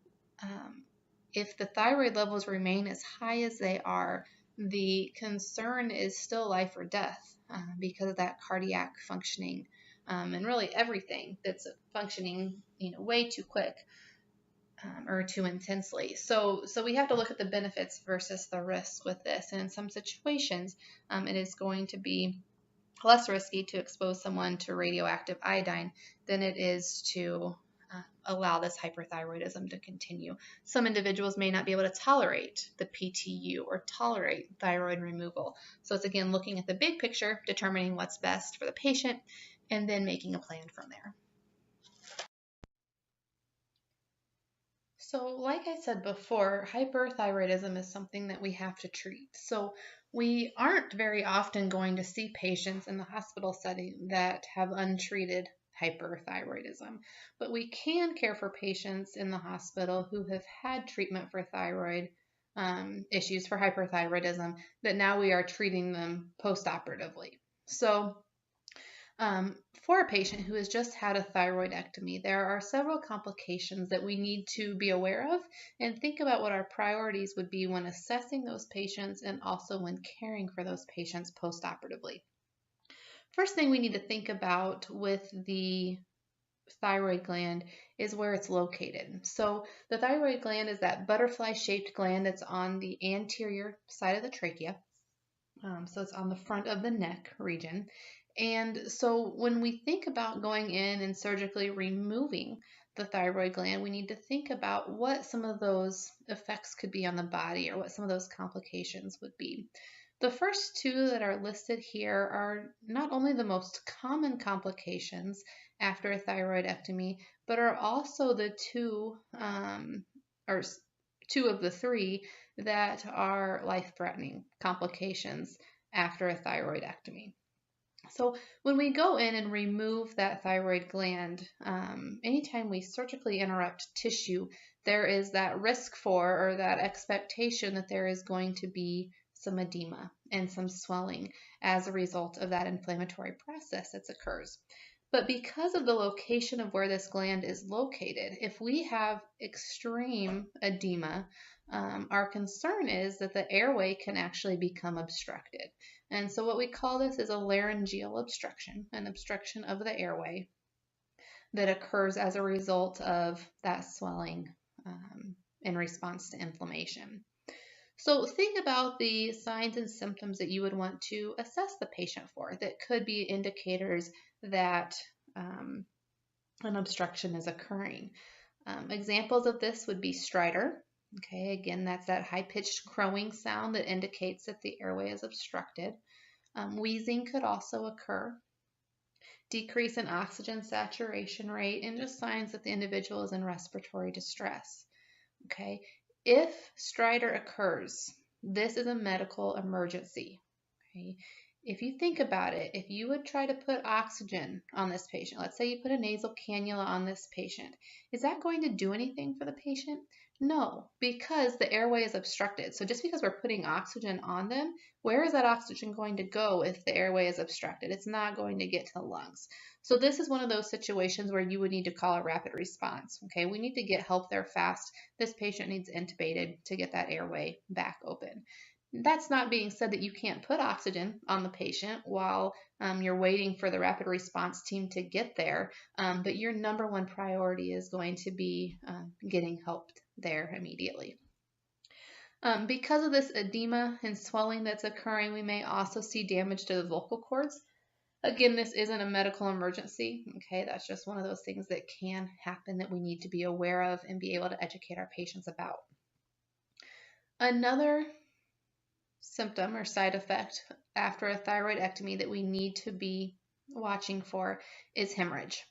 S1: if the thyroid levels remain as high as they are, the concern is still life or death because of that cardiac functioning and really everything that's functioning, way too quick or too intensely. So we have to look at the benefits versus the risks with this. And in some situations, it is going to be less risky to expose someone to radioactive iodine than it is to allow this hyperthyroidism to continue. Some individuals may not be able to tolerate the PTU or tolerate thyroid removal. So it's again looking at the big picture, determining what's best for the patient, and then making a plan from there. So like I said before, hyperthyroidism is something that we have to treat. So we aren't very often going to see patients in the hospital setting that have untreated hyperthyroidism, but we can care for patients in the hospital who have had treatment for thyroid issues for hyperthyroidism that now we are treating them post-operatively. So for a patient who has just had a thyroidectomy, there are several complications that we need to be aware of and think about what our priorities would be when assessing those patients and also when caring for those patients post-operatively. First thing we need to think about with the thyroid gland is where it's located. So the thyroid gland is that butterfly-shaped gland that's on the anterior side of the trachea. So it's on the front of the neck region. And so when we think about going in and surgically removing the thyroid gland, we need to think about what some of those effects could be on the body or what some of those complications would be. The first two that are listed here are not only the most common complications after a thyroidectomy, but are also the two of the three that are life-threatening complications after a thyroidectomy. So when we go in and remove that thyroid gland, anytime we surgically interrupt tissue, there is that risk for or that expectation that there is going to be some edema and some swelling as a result of that inflammatory process that occurs. But because of the location of where this gland is located, if we have extreme edema, our concern is that the airway can actually become obstructed. And so what we call this is a laryngeal obstruction, an obstruction of the airway that occurs as a result of that swelling in response to inflammation. So think about the signs and symptoms that you would want to assess the patient for that could be indicators that an obstruction is occurring. Examples of this would be stridor. Okay, again, that's that high-pitched crowing sound that indicates that the airway is obstructed. Wheezing could also occur. Decrease in oxygen saturation rate, and just signs that the individual is in respiratory distress. Okay, if stridor occurs, this is a medical emergency. Okay, if you think about it, if you would try to put oxygen on this patient, let's say you put a nasal cannula on this patient, is that going to do anything for the patient? No, because the airway is obstructed. So just because we're putting oxygen on them, where is that oxygen going to go if the airway is obstructed? It's not going to get to the lungs. So this is one of those situations where you would need to call a rapid response. Okay, we need to get help there fast. This patient needs intubated to get that airway back open. That's not being said that you can't put oxygen on the patient while you're waiting for the rapid response team to get there, but your number one priority is going to be getting help there immediately. Because of this edema and swelling that's occurring, we may also see damage to the vocal cords. Again, this isn't a medical emergency, okay? That's just one of those things that can happen that we need to be aware of and be able to educate our patients about. Another symptom or side effect after a thyroidectomy that we need to be watching for is hemorrhage.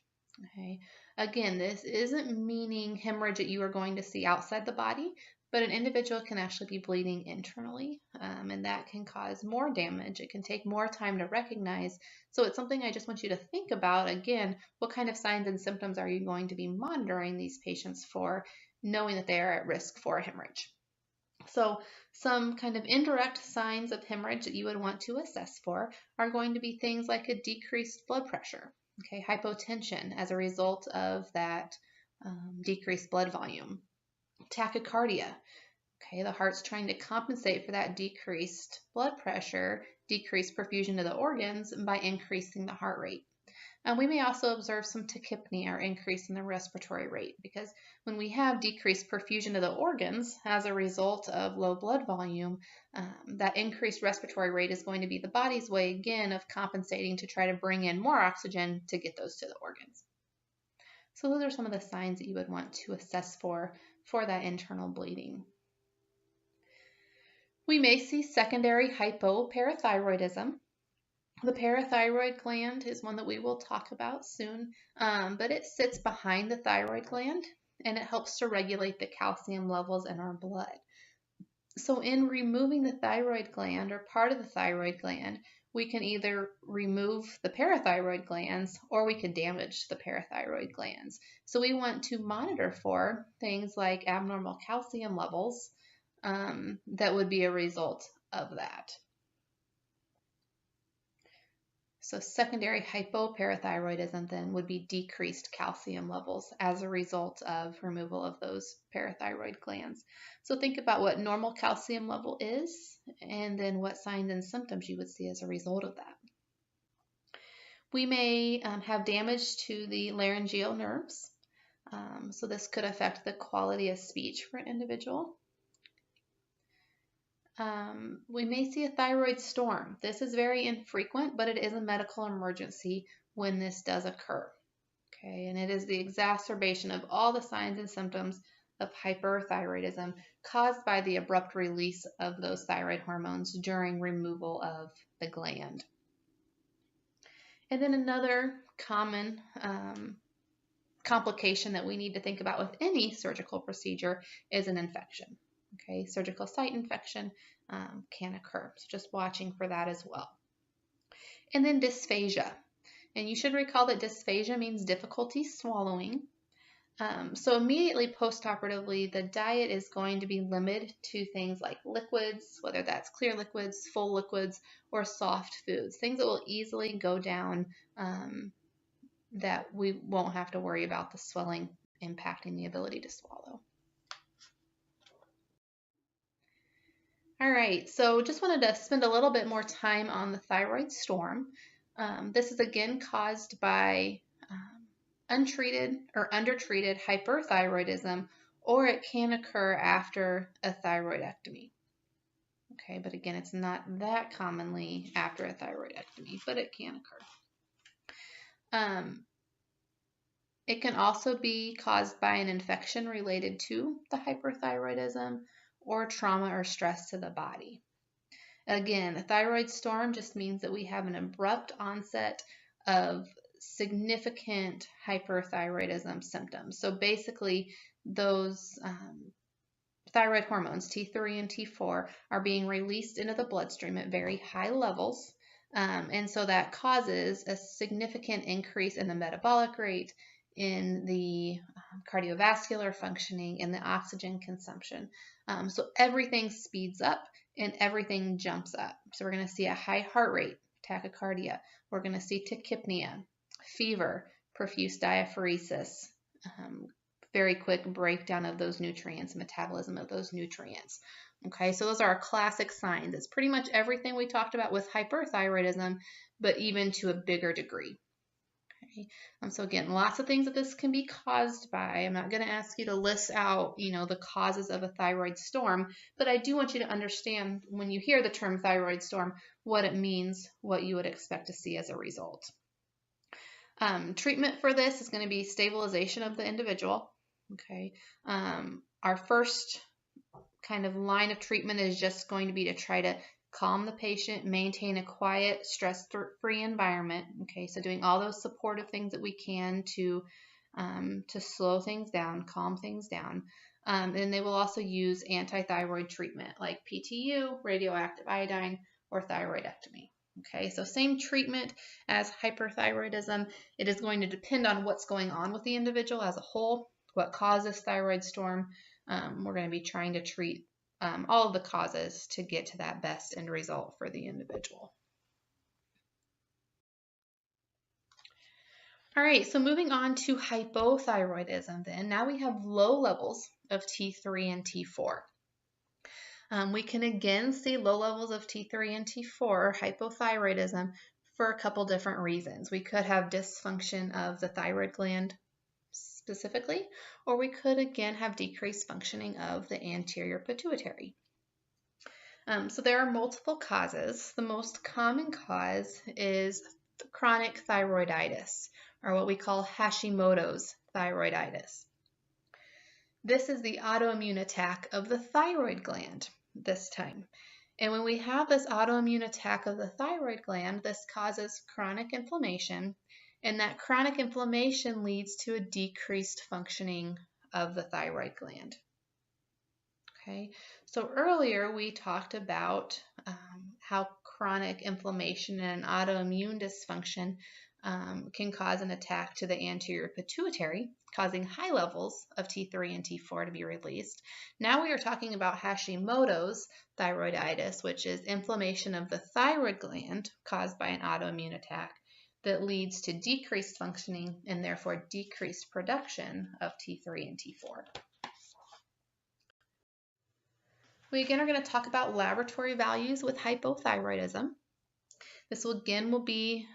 S1: Okay. Again, this isn't meaning hemorrhage that you are going to see outside the body, but an individual can actually be bleeding internally, and that can cause more damage. It can take more time to recognize. So it's something I just want you to think about. Again, what kind of signs and symptoms are you going to be monitoring these patients for, knowing that they are at risk for hemorrhage? So some kind of indirect signs of hemorrhage that you would want to assess for are going to be things like a decreased blood pressure, okay, hypotension as a result of that decreased blood volume, tachycardia, okay, the heart's trying to compensate for that decreased blood pressure, decreased perfusion to the organs by increasing the heart rate. We may also observe some tachypnea or increase in the respiratory rate, because when we have decreased perfusion to the organs as a result of low blood volume, that increased respiratory rate is going to be the body's way again of compensating to try to bring in more oxygen to get those to the organs. So those are some of the signs that you would want to assess for that internal bleeding. We may see secondary hypoparathyroidism. The parathyroid gland is one that we will talk about soon, but it sits behind the thyroid gland and it helps to regulate the calcium levels in our blood. So in removing the thyroid gland or part of the thyroid gland, we can either remove the parathyroid glands or we could damage the parathyroid glands. So we want to monitor for things like abnormal calcium levels that would be a result of that. So secondary hypoparathyroidism then would be decreased calcium levels as a result of removal of those parathyroid glands. So think about what normal calcium level is and then what signs and symptoms you would see as a result of that. We may have damage to the laryngeal nerves. So this could affect the quality of speech for an individual. We may see a thyroid storm. This is very infrequent, but it is a medical emergency when this does occur. Okay, and it is the exacerbation of all the signs and symptoms of hyperthyroidism caused by the abrupt release of those thyroid hormones during removal of the gland. And then another common complication that we need to think about with any surgical procedure is an infection. Okay, surgical site infection can occur, so just watching for that as well. And then dysphagia, and you should recall that dysphagia means difficulty swallowing. So immediately post-operatively, the diet is going to be limited to things like liquids, whether that's clear liquids, full liquids, or soft foods, things that will easily go down that we won't have to worry about the swelling impacting the ability to swallow. All right, so just wanted to spend a little bit more time on the thyroid storm. This is again caused by untreated or undertreated hyperthyroidism, or it can occur after a thyroidectomy. Okay, but again, it's not that commonly after a thyroidectomy, but it can occur. It can also be caused by an infection related to the hyperthyroidism or trauma or stress to the body. Again, a thyroid storm just means that we have an abrupt onset of significant hyperthyroidism symptoms. So basically, those thyroid hormones, T3 and T4, are being released into the bloodstream at very high levels. And so that causes a significant increase in the metabolic rate, in the cardiovascular functioning, in the oxygen consumption. So everything speeds up and everything jumps up. So we're going to see a high heart rate, tachycardia. We're going to see tachypnea, fever, profuse diaphoresis, very quick breakdown of those nutrients, metabolism of those nutrients. Okay, so those are our classic signs. It's pretty much everything we talked about with hyperthyroidism, but even to a bigger degree. Okay, so again, lots of things that this can be caused by. I'm not going to ask you to list out, the causes of a thyroid storm, but I do want you to understand when you hear the term thyroid storm, what it means, what you would expect to see as a result. Treatment for this is going to be stabilization of the individual. Okay, our first kind of line of treatment is just going to be to try to calm the patient, maintain a quiet, stress-free environment. Okay, so doing all those supportive things that we can to slow things down, calm things down. And they will also use anti-thyroid treatment like PTU, radioactive iodine, or thyroidectomy. Okay, so same treatment as hyperthyroidism. It is going to depend on what's going on with the individual as a whole, what causes thyroid storm. We're going to be trying to treat all of the causes to get to that best end result for the individual. All right, so moving on to hypothyroidism then. Now we have low levels of T3 and T4. We can again see low levels of T3 and T4, hypothyroidism, for a couple different reasons. We could have dysfunction of the thyroid gland specifically, or we could again have decreased functioning of the anterior pituitary. So there are multiple causes. The most common cause is chronic thyroiditis, or what we call Hashimoto's thyroiditis. This is the autoimmune attack of the thyroid gland this time. And when we have this autoimmune attack of the thyroid gland, this causes chronic inflammation, and that chronic inflammation leads to a decreased functioning of the thyroid gland. Okay, so earlier we talked about how chronic inflammation and autoimmune dysfunction can cause an attack to the anterior pituitary, causing high levels of T3 and T4 to be released. Now we are talking about Hashimoto's thyroiditis, which is inflammation of the thyroid gland caused by an autoimmune attack that leads to decreased functioning and therefore decreased production of T3 and T4. We again are going to talk about laboratory values with hypothyroidism. This will be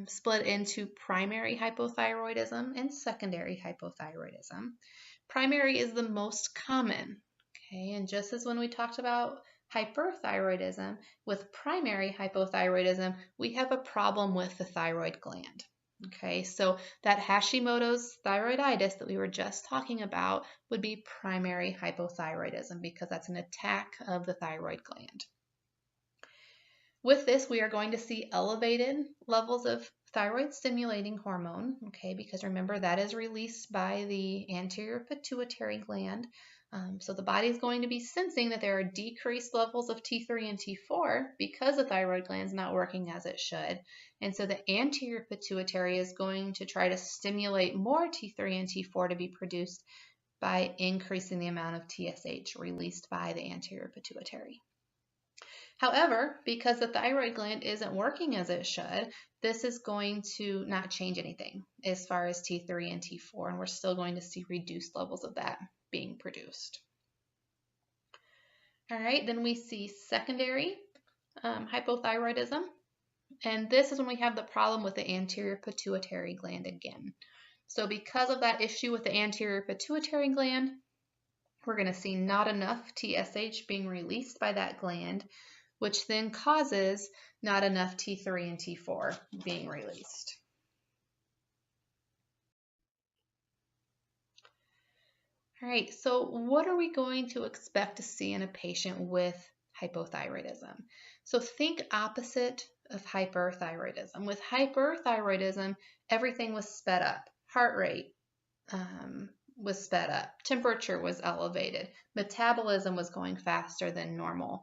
S1: split into primary hypothyroidism and secondary hypothyroidism. Primary is the most common, okay? And just as when we talked about hyperthyroidism, with primary hypothyroidism, we have a problem with the thyroid gland. Okay, so that Hashimoto's thyroiditis that we were just talking about would be primary hypothyroidism because that's an attack of the thyroid gland. With this, we are going to see elevated levels of thyroid stimulating hormone, okay, because remember that is released by the anterior pituitary gland. So the body is going to be sensing that there are decreased levels of T3 and T4 because the thyroid gland is not working as it should. And so the anterior pituitary is going to try to stimulate more T3 and T4 to be produced by increasing the amount of TSH released by the anterior pituitary. However, because the thyroid gland isn't working as it should, this is going to not change anything as far as T3 and T4, and we're still going to see reduced levels of that being produced. All right, then we see secondary hypothyroidism, and this is when we have the problem with the anterior pituitary gland again. So because of that issue with the anterior pituitary gland, we're going to see not enough TSH being released by that gland, which then causes not enough T3 and T4 being released. All right, so what are we going to expect to see in a patient with hypothyroidism? So think opposite of hyperthyroidism. With hyperthyroidism, everything was sped up. Heart rate was sped up. Temperature was elevated. Metabolism was going faster than normal.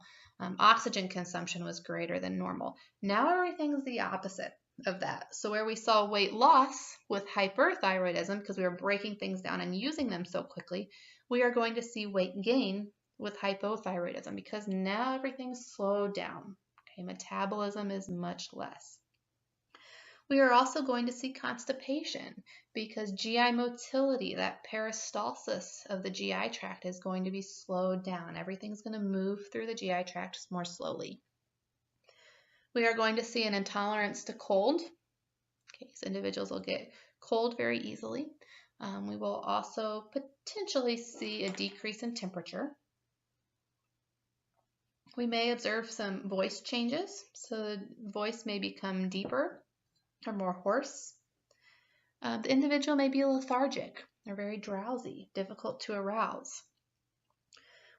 S1: Oxygen consumption was greater than normal. Now everything's the opposite of that. So where we saw weight loss with hyperthyroidism, because we were breaking things down and using them so quickly, we are going to see weight gain with hypothyroidism because now everything's slowed down. Okay, metabolism is much less. We are also going to see constipation because GI motility, that peristalsis of the GI tract, is going to be slowed down. Everything's going to move through the GI tract more slowly. We are going to see an intolerance to cold. Okay, so individuals will get cold very easily. We will also potentially see a decrease in temperature. We may observe some voice changes, so the voice may become deeper or more hoarse. The individual may be lethargic or very drowsy, difficult to arouse.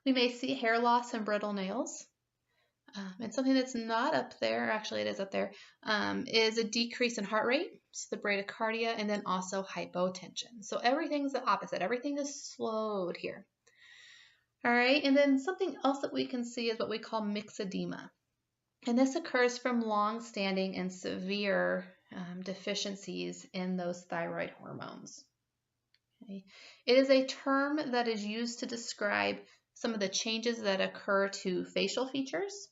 S1: We may see hair loss and brittle nails. And something that's not up there, actually it is up there, is a decrease in heart rate, so the bradycardia, and then also hypotension. So everything's the opposite. Everything is slowed here. All right, and then something else that we can see is what we call myxedema. And this occurs from long-standing and severe deficiencies in those thyroid hormones. Okay. It is a term that is used to describe some of the changes that occur to facial features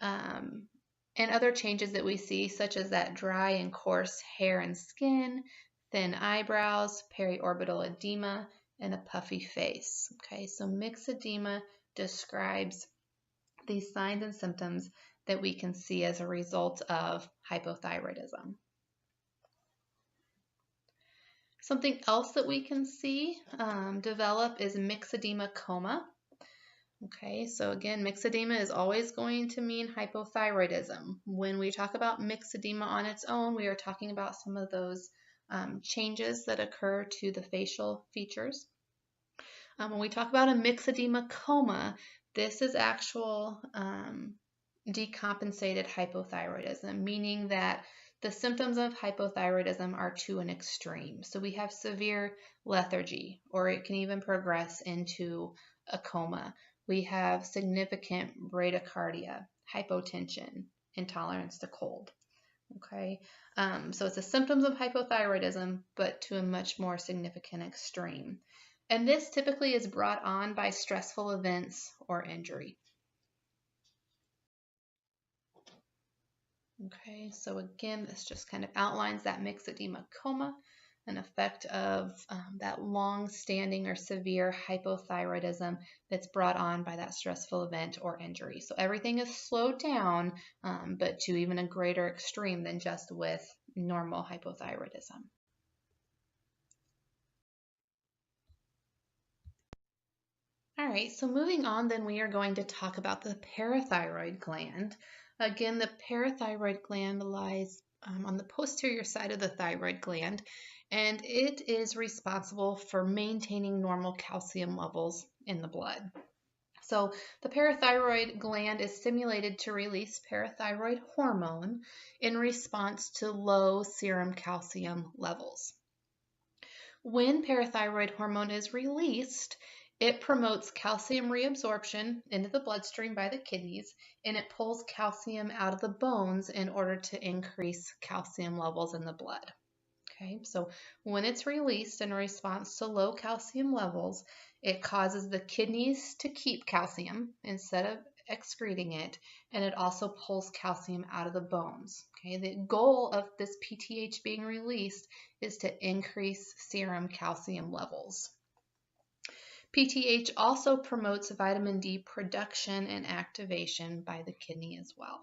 S1: and other changes that we see, such as that dry and coarse hair and skin, thin eyebrows, periorbital edema, and a puffy face. Okay, so myxedema describes these signs and symptoms that we can see as a result of hypothyroidism. Something else that we can see develop is myxedema coma. Okay, so again, myxedema is always going to mean hypothyroidism. When we talk about myxedema on its own, we are talking about some of those changes that occur to the facial features. When we talk about a myxedema coma, this is actual decompensated hypothyroidism, meaning that the symptoms of hypothyroidism are to an extreme. So we have severe lethargy, or it can even progress into a coma. We have significant bradycardia, hypotension, intolerance to cold. Okay, so it's the symptoms of hypothyroidism, but to a much more significant extreme. And this typically is brought on by stressful events or injury. Okay, so again, this just kind of outlines that myxedema coma, an effect of that long-standing or severe hypothyroidism that's brought on by that stressful event or injury. So everything is slowed down, but to even a greater extreme than just with normal hypothyroidism. All right, so moving on, then we are going to talk about the parathyroid gland. Again, the parathyroid gland lies on the posterior side of the thyroid gland, and it is responsible for maintaining normal calcium levels in the blood. So the parathyroid gland is stimulated to release parathyroid hormone in response to low serum calcium levels. When parathyroid hormone is released, it promotes calcium reabsorption into the bloodstream by the kidneys, and it pulls calcium out of the bones in order to increase calcium levels in the blood. Okay, so when it's released in response to low calcium levels, it causes the kidneys to keep calcium instead of excreting it, and it also pulls calcium out of the bones. Okay, the goal of this PTH being released is to increase serum calcium levels. PTH also promotes vitamin D production and activation by the kidney as well.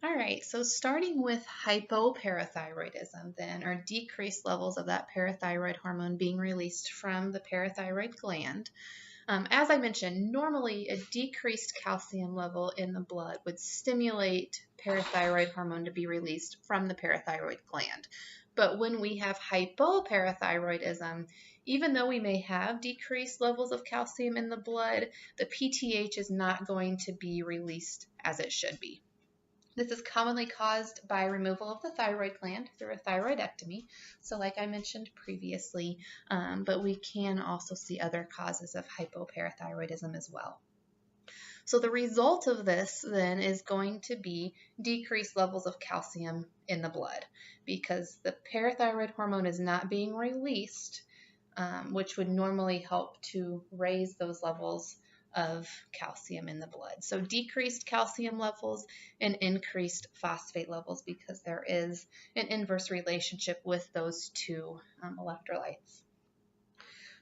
S1: All right, so starting with hypoparathyroidism then, or decreased levels of that parathyroid hormone being released from the parathyroid gland. As I mentioned, normally a decreased calcium level in the blood would stimulate parathyroid hormone to be released from the parathyroid gland. But when we have hypoparathyroidism, even though we may have decreased levels of calcium in the blood, the PTH is not going to be released as it should be. This is commonly caused by removal of the thyroid gland through a thyroidectomy. So like I mentioned previously, but we can also see other causes of hypoparathyroidism as well. So the result of this then is going to be decreased levels of calcium in the blood because the parathyroid hormone is not being released, which would normally help to raise those levels of calcium in the blood. So decreased calcium levels and increased phosphate levels because there is an inverse relationship with those two electrolytes.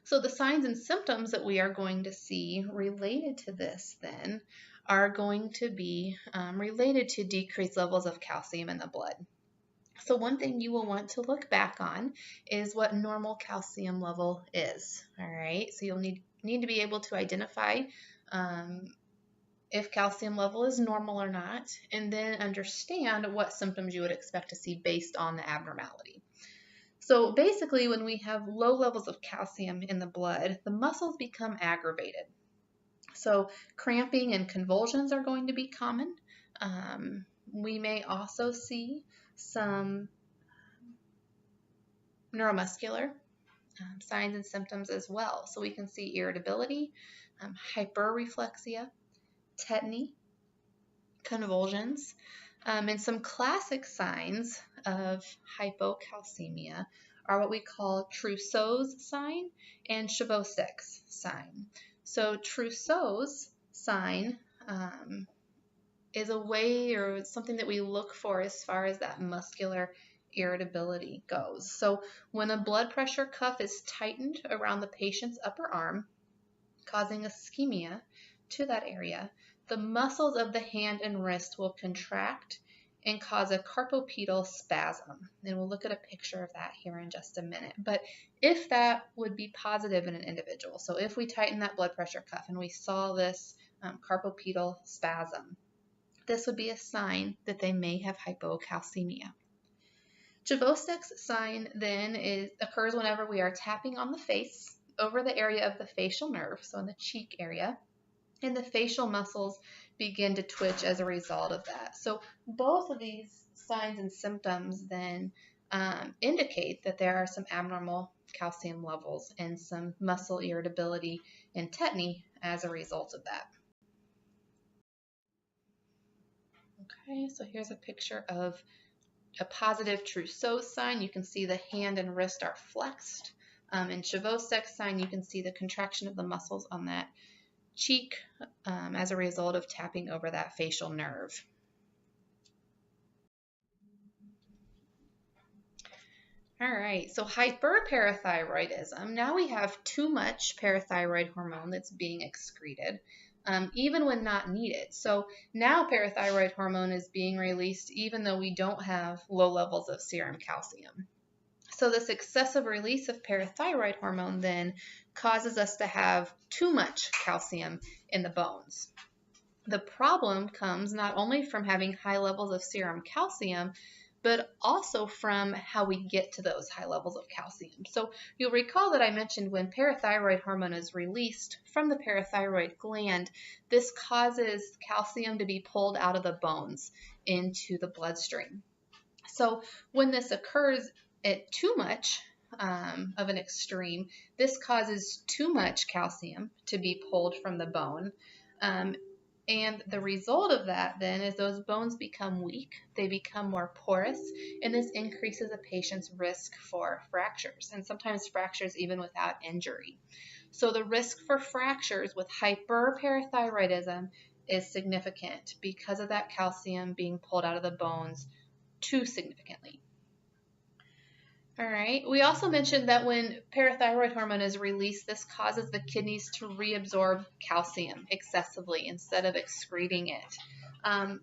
S1: So the signs and symptoms that we are going to see related to this then are going to be related to decreased levels of calcium in the blood. So one thing you will want to look back on is what normal calcium level is. All right, so you'll need to be able to identify if calcium level is normal or not, and then understand what symptoms you would expect to see based on the abnormality. So basically, when we have low levels of calcium in the blood, the muscles become aggravated. So cramping and convulsions are going to be common. We may also see some neuromuscular signs and symptoms as well. So we can see irritability, hyperreflexia, tetany, convulsions, and some classic signs of hypocalcemia are what we call Trousseau's sign and Chvostek's sign. So Trousseau's sign is a way or something that we look for as far as that muscular irritability goes. So when a blood pressure cuff is tightened around the patient's upper arm, causing ischemia to that area, the muscles of the hand and wrist will contract and cause a carpopedal spasm. And we'll look at a picture of that here in just a minute. But if that would be positive in an individual, so if we tighten that blood pressure cuff and we saw this carpopedal spasm, this would be a sign that they may have hypocalcemia. Chvostek's sign then occurs whenever we are tapping on the face over the area of the facial nerve, so in the cheek area, and the facial muscles begin to twitch as a result of that. So both of these signs and symptoms then indicate that there are some abnormal calcium levels and some muscle irritability and tetany as a result of that. Okay, so here's a picture of a positive Trousseau's sign. You can see the hand and wrist are flexed. In Chvostek's sign, you can see the contraction of the muscles on that cheek as a result of tapping over that facial nerve. All right, so hyperparathyroidism. Now we have too much parathyroid hormone that's being excreted, even when not needed. So now parathyroid hormone is being released even though we don't have low levels of serum calcium. So this excessive release of parathyroid hormone then causes us to have too much calcium in the bones. The problem comes not only from having high levels of serum calcium, but also from how we get to those high levels of calcium. So you'll recall that I mentioned when parathyroid hormone is released from the parathyroid gland, this causes calcium to be pulled out of the bones into the bloodstream. So when this occurs at too much of an extreme, this causes too much calcium to be pulled from the bone. And the result of that then is those bones become weak, they become more porous, and this increases a patient's risk for fractures, and sometimes fractures even without injury. So the risk for fractures with hyperparathyroidism is significant because of that calcium being pulled out of the bones too significantly. All right. We also mentioned that when parathyroid hormone is released, this causes the kidneys to reabsorb calcium excessively instead of excreting it.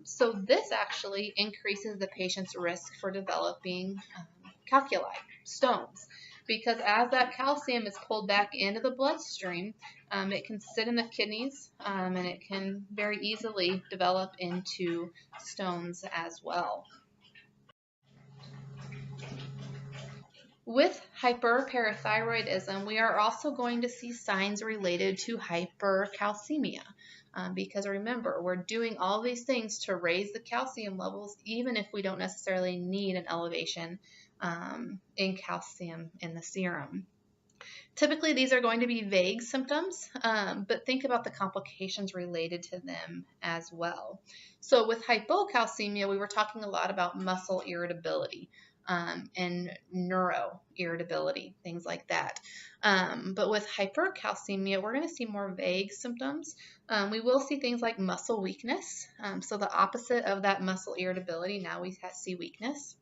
S1: So this actually increases the patient's risk for developing calculi, stones, because as that calcium is pulled back into the bloodstream, it can sit in the kidneys and it can very easily develop into stones as well. With hyperparathyroidism, we are also going to see signs related to hypercalcemia. Because remember, we're doing all these things to raise the calcium levels, even if we don't necessarily need an elevation in calcium in the serum. Typically, these are going to be vague symptoms, but think about the complications related to them as well. So with hypocalcemia, we were talking a lot about muscle irritability and neuro irritability, things like that. But with hypercalcemia, we're going to see more vague symptoms. We will see things like muscle weakness. So the opposite of that muscle irritability, now we see weakness.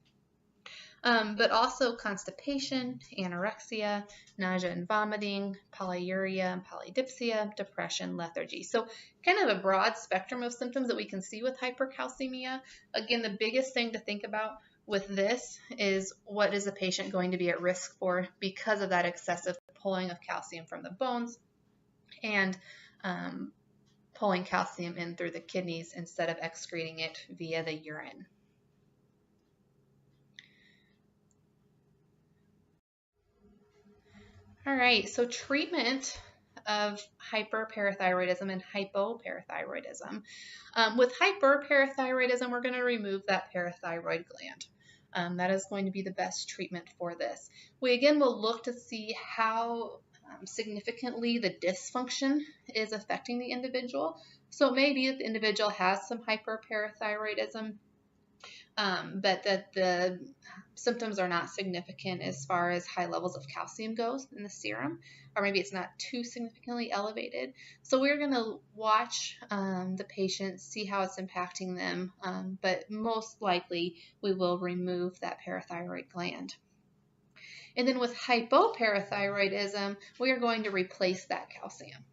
S1: But also constipation, anorexia, nausea and vomiting, polyuria and polydipsia, depression, lethargy. So kind of a broad spectrum of symptoms that we can see with hypercalcemia. Again, the biggest thing to think about with this is what is the patient going to be at risk for because of that excessive pulling of calcium from the bones and pulling calcium in through the kidneys instead of excreting it via the urine. All right, so treatment of hyperparathyroidism and hypoparathyroidism. With hyperparathyroidism, we're going to remove that parathyroid gland. That is going to be the best treatment for this. We again will look to see how significantly the dysfunction is affecting the individual. So it may be that the individual has some hyperparathyroidism, but that the symptoms are not significant as far as high levels of calcium goes in the serum, or maybe it's not too significantly elevated. So we're going to watch the patient, see how it's impacting them, but most likely we will remove that parathyroid gland. And then with hypoparathyroidism, we are going to replace that calcium.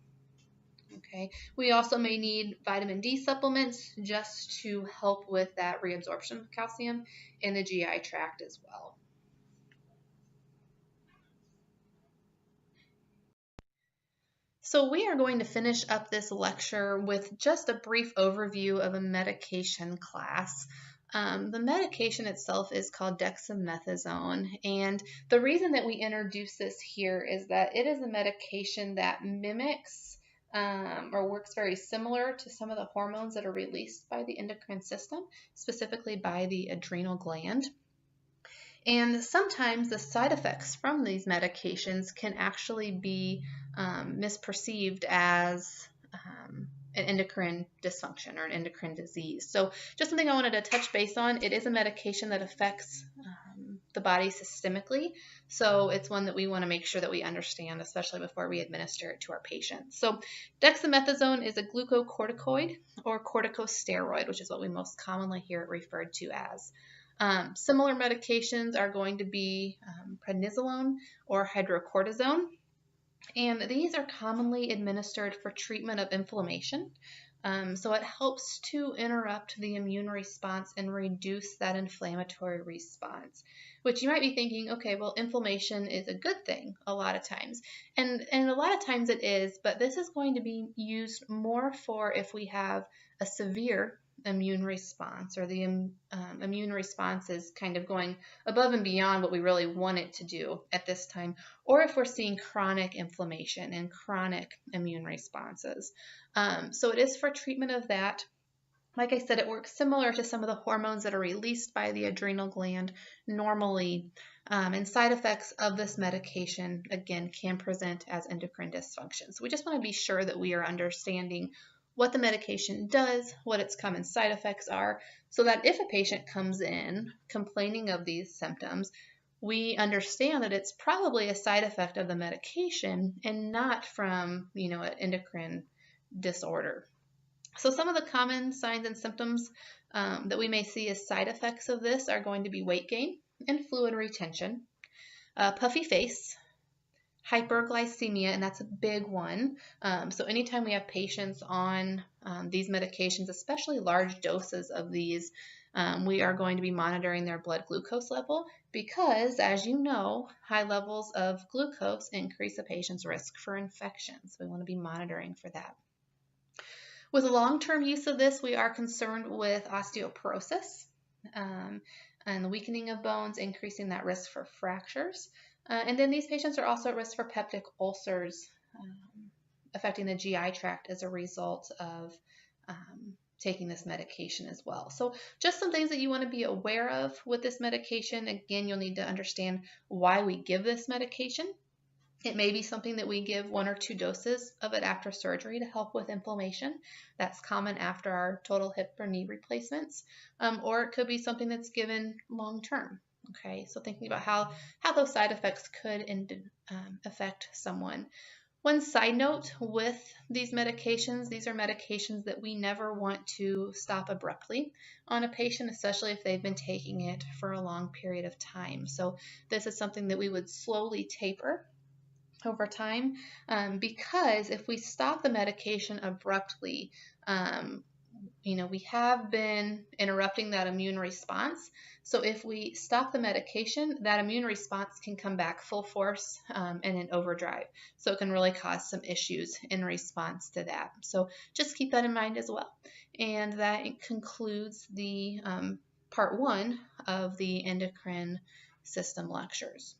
S1: Okay. We also may need vitamin D supplements just to help with that reabsorption of calcium in the GI tract as well. So we are going to finish up this lecture with just a brief overview of a medication class. The medication itself is called dexamethasone, and the reason that we introduce this here is that it is a medication that mimics or works very similar to some of the hormones that are released by the endocrine system, specifically by the adrenal gland. And sometimes the side effects from these medications can actually be misperceived as an endocrine dysfunction or an endocrine disease. So just something I wanted to touch base on. It is a medication that affects the body systemically. So it's one that we want to make sure that we understand, especially before we administer it to our patients. So dexamethasone is a glucocorticoid or corticosteroid, which is what we most commonly hear it referred to as. Similar medications are going to be prednisolone or hydrocortisone, and these are commonly administered for treatment of inflammation. So it helps to interrupt the immune response and reduce that inflammatory response, which you might be thinking, okay, well, inflammation is a good thing a lot of times. And a lot of times it is, but this is going to be used more for if we have a severe immune response, or the immune response is kind of going above and beyond what we really want it to do at this time, or if we're seeing chronic inflammation and chronic immune responses. So it is for treatment of that. Like I said, it works similar to some of the hormones that are released by the adrenal gland normally. And side effects of this medication, again, can present as endocrine dysfunction. So we just want to be sure that we are understanding what the medication does, what its common side effects are, so that if a patient comes in complaining of these symptoms, we understand that it's probably a side effect of the medication and not from, an endocrine disorder. So some of the common signs and symptoms that we may see as side effects of this are going to be weight gain and fluid retention, puffy face, hyperglycemia, and that's a big one. So anytime we have patients on these medications, especially large doses of these, we are going to be monitoring their blood glucose level because, as you know, high levels of glucose increase a patient's risk for infections. We want to be monitoring for that. With long-term use of this, we are concerned with osteoporosis and the weakening of bones, increasing that risk for fractures. And then these patients are also at risk for peptic ulcers affecting the GI tract as a result of taking this medication as well. So just some things that you want to be aware of with this medication. Again, you'll need to understand why we give this medication. It may be something that we give 1 or 2 doses of it after surgery to help with inflammation. That's common after our total hip or knee replacements. Or it could be something that's given long term. Okay, so thinking about how those side effects could affect someone. One side note with these medications, these are medications that we never want to stop abruptly on a patient, especially if they've been taking it for a long period of time. So this is something that we would slowly taper over time because if we stop the medication abruptly, we have been interrupting that immune response. So if we stop the medication, that immune response can come back full force and in overdrive. So it can really cause some issues in response to that. So just keep that in mind as well. And that concludes the part 1 of the endocrine system lectures.